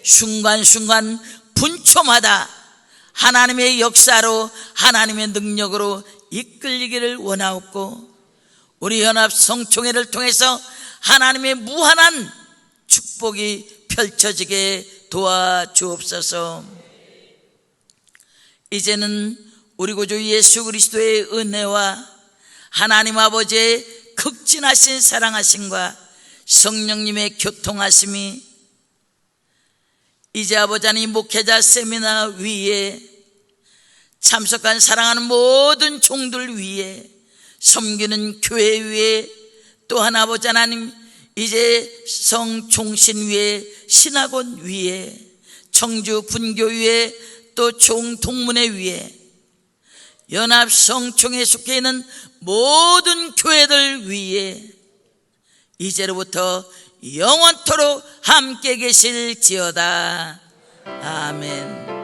순간순간 분초마다 하나님의 역사로 하나님의 능력으로 이끌리기를 원하옵고 우리 연합 성총회를 통해서 하나님의 무한한 축복이 펼쳐지게 도와주옵소서. 이제는 우리 구주 예수 그리스도의 은혜와 하나님 아버지의 극진하신 사랑하심과 성령님의 교통하심이 이제 아버지 하나님 목회자 세미나 위에 참석한 사랑하는 모든 종들 위에 섬기는 교회 위에 또한 아버지 하나님 이제 성종신 위에 신학원 위에 청주 분교 위에 또 종동문회 위에 연합 성총에 속해 있는 모든 교회들 위에 이제로부터 영원토록 함께 계실지어다. 아멘.